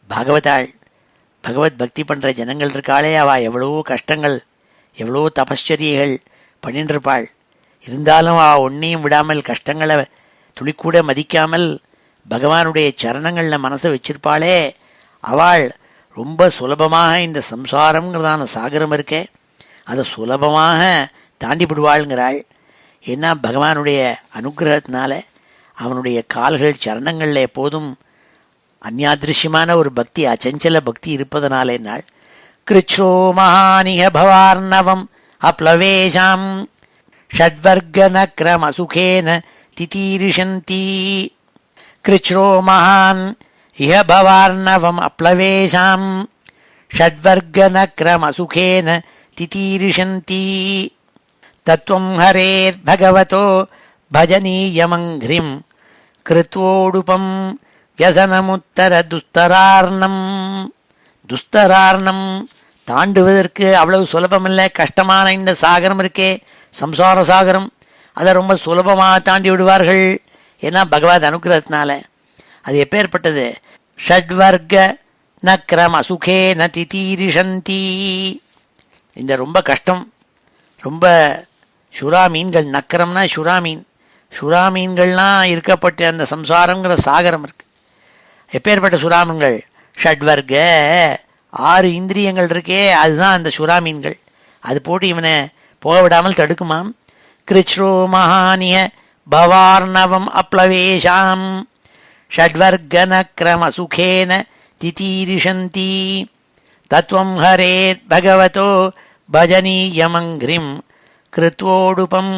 [SPEAKER 1] பாகவதாள், பகவத் பக்தி பண்ணுற ஜனங்கள் இருக்காளே, அவள் எவ்வளவோ கஷ்டங்கள் எவ்வளோ தபஸ்சரியைகள் பண்ணிட்டுருப்பாள். இருந்தாலும் அவள் ஒன்றையும் விடாமல் கஷ்டங்களை துளிக்கூட மதிக்காமல் பகவானுடைய சரணங்களில் மனசை வச்சிருப்பாளே, அவள் ரொம்ப சுலபமாக இந்த சம்சாரம்ங்கிறதான சாகரம் இருக்கே அதை சுலபமாக தாண்டி விடுவாளுங்கிறாள். ஏன்னா பகவானுடைய அனுகிரகத்தினால அவனுடைய கால்கள் சரணங்களில் எப்போதும் அந்யாதிருஷ்யமான ஒரு பக்தி, அச்சஞ்சல பக்தி இருப்பதனாலே நாள். கிருச்ரோ மகானிக பவார்ணவம் அப்ளவேஷாம் ஷட்வர்கநக்ரம் அசுகேன திதீரிஷந்தி. கிருச்ரோ மகான் இஹ பவார்ணவம் அப்ளவேஷாம் ஷட்வர்கநக்ரம் அசுகேன திதீரிஷந்தி. தத்துவம் ஹரேர் பகவதோ பஜனீயமங்கிரிம் கிருத்வோடுபம் வியசனமுத்தர துஸ்தரார்ணம். துஸ்தரார்ணம் தாண்டுவதற்கு அவ்வளவு சுலபமில்லை, கஷ்டமான இந்த சாகரம் இருக்கே சம்சார சாகரம், அதை ரொம்ப சுலபமாக தாண்டி விடுவார்கள். ஏன்னா பகவத் அனுகிரகத்தினால. அது எப்பேற்பட்டது? ஷட்வர்க நக்ரம் அசுகே ந திதீரிஷந்தி. இந்த ரொம்ப கஷ்டம், ரொம்ப சுறா மீன்கள், நக்கரம்னா சுறா மீன், சுறா மீன்கள்லாம் இருக்கப்பட்ட அந்த சம்சாரங்கிற சாகரம் இருக்கு. எப்பேற்பட்ட சுறா மீன்கள்? ஷட்வர்க 6 இந்திரியங்கள் இருக்கே, அதுதான் அந்த சுறா மீன்கள். அது போட்டு இவனை போக விடாமல் தடுக்குமாம். கிருச்ரோ மகானிய பவார்ணவம் அப்ளவேஷாம் ஷட்வர்கநக்ரம் அசுகேன திதீரிஷந்தி. தத்துவம் ஹரேத் பகவதோ பஜனீயமங்கிரிம் கிருத்வோடுபம்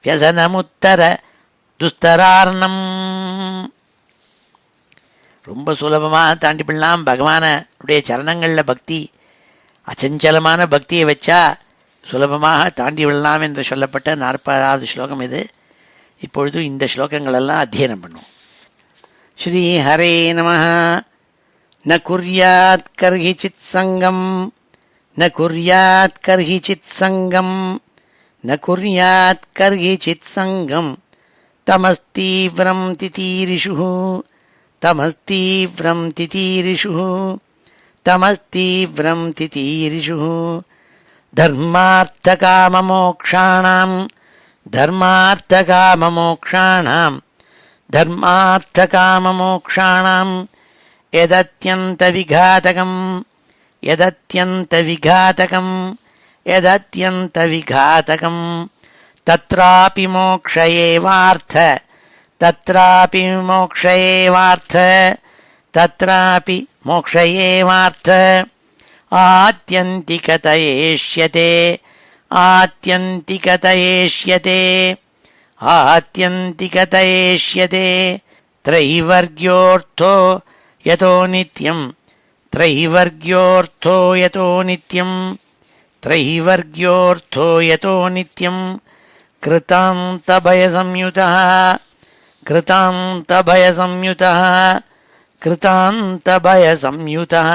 [SPEAKER 1] வியசனமுத்தர துஸ்தரார்ணம். ரொம்ப சுலபமாக தாண்டி பிடலாம் பகவானுடைய சரணங்களில் பக்தி, அச்சஞ்சலமான பக்தியை வச்சா சுலபமாக தாண்டி விடலாம் என்று சொல்லப்பட்ட 40வது ஸ்லோகம் இது. இப்பொழுது இந்த ஸ்லோகங்களெல்லாம் அத்தியனம் பண்ணும். ஸ்ரீ ஹரே நமஹ. ந குர்யாத் கர்ஹிசித் சங்கம், ந குர்யாத் கர்ஹிசித் சங்கம், ந குர்யாத் கர்ஹிசித் சங்கம் தமஸ்தீவ்ரம் திதீரிஷு, தமஸ்தீவ்ரம் திதீரிஷு, தமஸ்தீவ்ரம் திதீரிஷு. தர்மார்த்தகாமமோக்ஷாணாம், தர்மார்த்தகாமமோக்ஷாணாம், தர்மார்த்தகாமமோக்ஷாணாம் யதத்யந்தவிகாதகம், யதத்யந்தவிகாதகம், யதத்யந்தவிகாதகம். தத்ராபி மோக்ஷ ஏவார்த்த, தத்ராபி மோக்ஷ ஏவார்த்த, தத்ராபி மோக்ஷ ஏவார்த்த. ஆத்யந்திகதயேஷ்யதே, ஆத்யந்திகதயேஷ்யதே, ஆத்யந்திகதயேஷ்யதே. த்ரைவர்க்யோர்த்தோ யதோ நித்யம், த்ரைவர்க்யோர்த்தோ யதோ நித்யம், त्रैवर्ग्योऽर्थो यतो नित्यं कृतान्तभयसंयुतः कृतान्तभयसंयुतः कृतान्तभयसंयुतः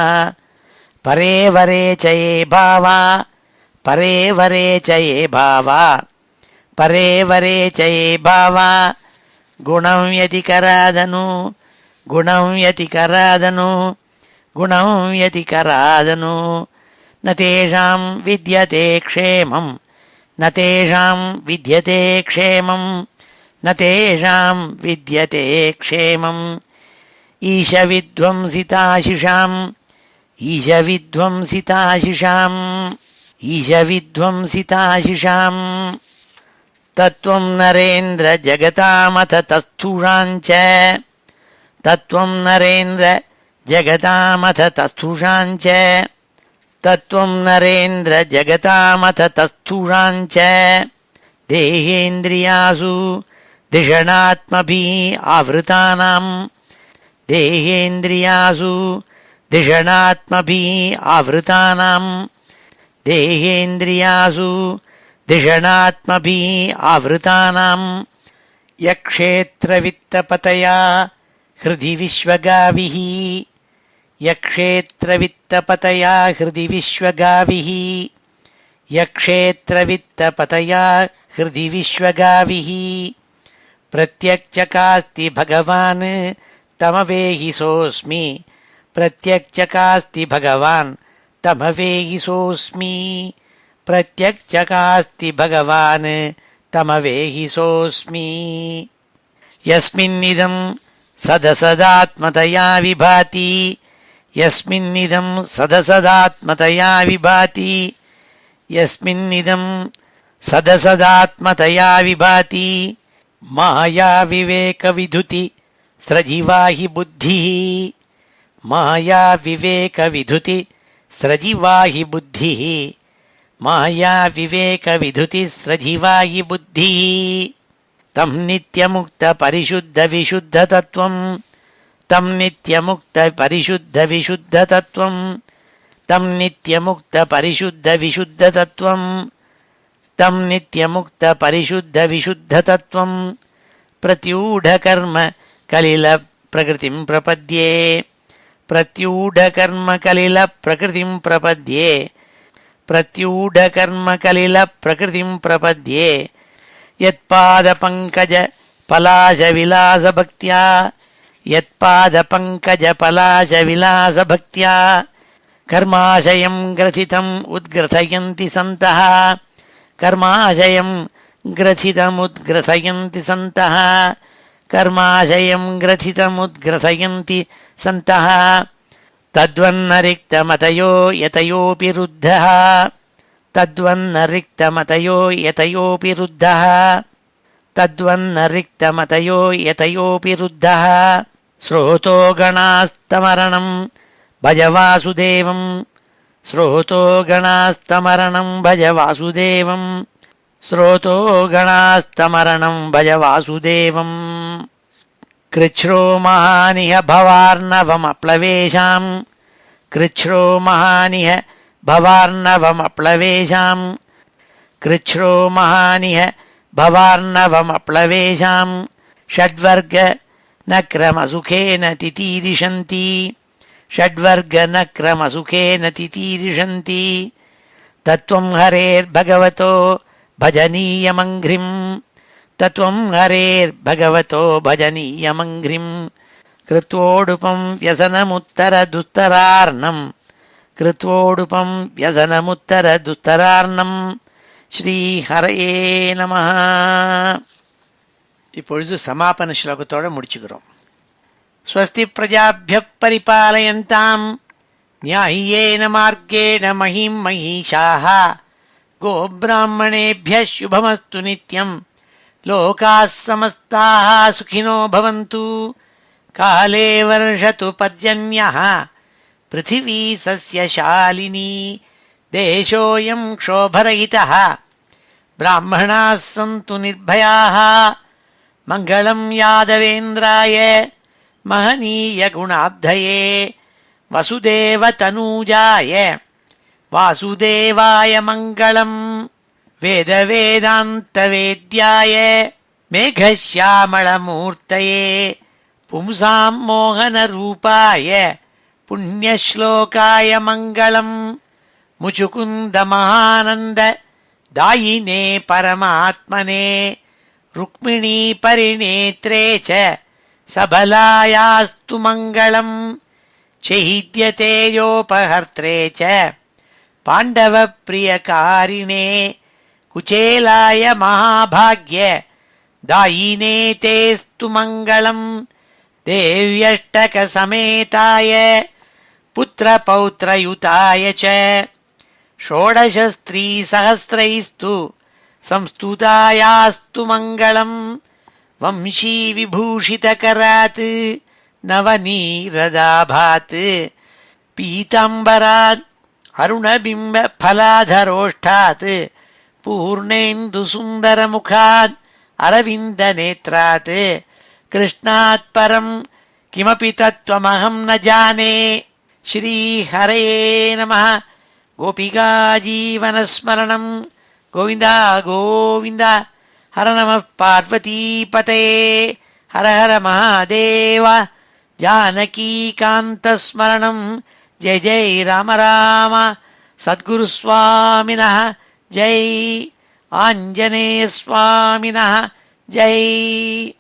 [SPEAKER 1] परे वरे च ये भावा परे वरे च ये भावा परे वरे च ये भावा गुणं व्यतिकरादनु गुणं व्यतिकरादनु गुणं व्यतिकरादनु न तेषां विद्यते क्षेमं न तेषां विद्यते क्षेमं न तेषां विद्यते क्षेमम् ईशविध्वंसिताशिषाम् ईशविध्वंसिताशिषाम् ईशविध्वंसिताशिषाम् तत्त्वं नरेन्द्र जगतामथ तस्थुषाञ्च तत्त्वं नरेन्द्र जगतामथ तस्थुषाञ्च तत्त्वं नरेन्द्र जगतामथ तस्थुषाञ्च देहेन्द्रियासु धिषणात्मभिः आवृतानां देहेन्द्रियासु धिषणात्मभिः आवृतानां देहेन्द्रियासु धिषणात्मभिः आवृतानां यक्षेत्रवित्तपतया हृदि विश्वगाभिः यक्षेत्रवित्तपतया हृदि विश्वगाभिः यक्षेत्रवित्तपतया हृदि विश्वगाभिः प्रत्यक्षकास्ति भगवान् तमवेहि सोऽस्मि प्रत्यक्षकास्ति भगवान् तमवेहि सोऽस्मि प्रत्यक्षकास्ति भगवान् तमवेहि सोऽस्मि यस्मिन्निदं सदसदात्मतया विभाति यस्मिन्निदं सदसदात्मतया विभाति यस्मिन्निदं सदसदात्मतया विभाति माया विवेकविधुति स्रजिवा हि बुद्धिः माया विवेकविधुति स्रजिवा हि बुद्धिः माया विवेकविधुति स्रजिवा हि बुद्धिः तं नित्यमुक्तपरिशुद्धविशुद्धतत्त्वं तं नित्यमुक्तपरिशुद्धविशुद्धतत्त्वं तं नित्यमुक्तपरिशुद्धविशुद्धतत्त्वं तं नित्यमुक्तपरिशुद्धविशुद्धतत्त्वं प्रत्यूढकर्म कलिलप्रकृतिं प्रपद्ये प्रत्यूढकर्म कलिलप्रकृतिं प्रपद्ये प्रत्यूढकर्म कलिलप्रकृतिं प्रपद्ये यत्पादपङ्कजपलाशविलासभक्त्या यत्पादपङ्कजपलाशविलासभक्त्या कर्माशयं ग्रथितम् उद्ग्रथयन्ति सन्तः कर्माशयं ग्रथितमुद्ग्रथयन्ति सन्तः कर्माशयं ग्रथितमुद्ग्रथयन्ति सन्तः तद्वन्नरिक्तमतयो यतयोऽपि रुद्धः तद्वन्नरिक्तमतयो यतयोऽपि रुद्धः तद्वन्नरिक्तमतयो यतयोऽपि रुद्धः श्रोतो गणास्तमरणं भज वासुदेवं श्रोतो गणास्तमरणं भज वासुदेवं श्रोतो गणास्तमरणं भज वासुदेवं कृच्छ्रो महानिह भवार्णवमप्लवेशां कृच्छ्रो महानिह भवार्णवमप्लवेशां कृच्छ्रो महानिह भवार्णवमप्लवेशां षड्वर्ग न क्रमसुखेन तितीरिषन्ति षड्वर्ग न क्रमसुखेन तितीरिषन्ति तत्त्वं हरेर्भगवतो भजनीयमङ्घ्रिं तत्त्वं हरेर्भगवतो भजनीयमङ्घ्रिं कृत्वोडुपं व्यसनमुत्तरदुस्तरार्णं कृत्वोडुपं व्यसनमुत्तरदुस्तरार्णं ஸ்ரீஹரயே நமஹ. இப்பொழுது சமாபன ஸ்லோகத்தோட முடிச்சுக்கிறோம். ஸ்வஸ்தி பிரஜாப்யப் பரிபாலயந்தாம் ந்யாயேன மார்கேண மஹிம் மஹீஷாः கோப்ராஹ்மணேभ्यः शुभमस्तु नित्यं लोकाः समस्ताः सुखिनो भवन्तु काले वर्षतु पर्जन्यः पृथिवी सस्यशालिनी देशोऽयं क्षोभरहितः ब्राह्मणाः सन्तु निर्भयाः मङ्गलं यादवेन्द्राय महनीयगुणाब्धये वसुदेवतनूजाय वासुदेवाय मङ्गलम् वेदवेदान्तवेद्याय मेघश्यामलमूर्तये पुंसां मोहनरूपाय पुण्यश्लोकाय मङ्गलम् मुचुकुन्दमहानन्द दायिने परमात्मने रुक्मिणी परिणेत्रे च सबलायास्तु मङ्गलम् चैद्यतेजोपहर्त्रे च पाण्डवप्रियकारिणे कुचेलाय महाभाग्य दायिने तेस्तु मङ्गलम् देव्यष्टकसमेताय पुत्रपौत्रयुताय च षोडशस्त्रीसहस्रैस्तु संस्तुतायास्तु मङ्गलम् वंशीविभूषितकरात् नवनीरदाभात् पीताम्बरात् अरुणबिम्बफलाधरोष्ठात् पूर्णेन्दुसुन्दरमुखात् अरविन्दनेत्रात् कृष्णात् परम् किमपि तत्त्वमहं न जाने। श्रीहरये नमः। गोपिका जीवनस्मरणम् गोविन्द गोविन्द। हर नमः पार्वतीपतये। हर हर महादेव। जानकीकान्तस्मरणम् जय जय राम राम। सद्गुरुस्वामिनः जय। आञ्जनेयस्वामिनः जय।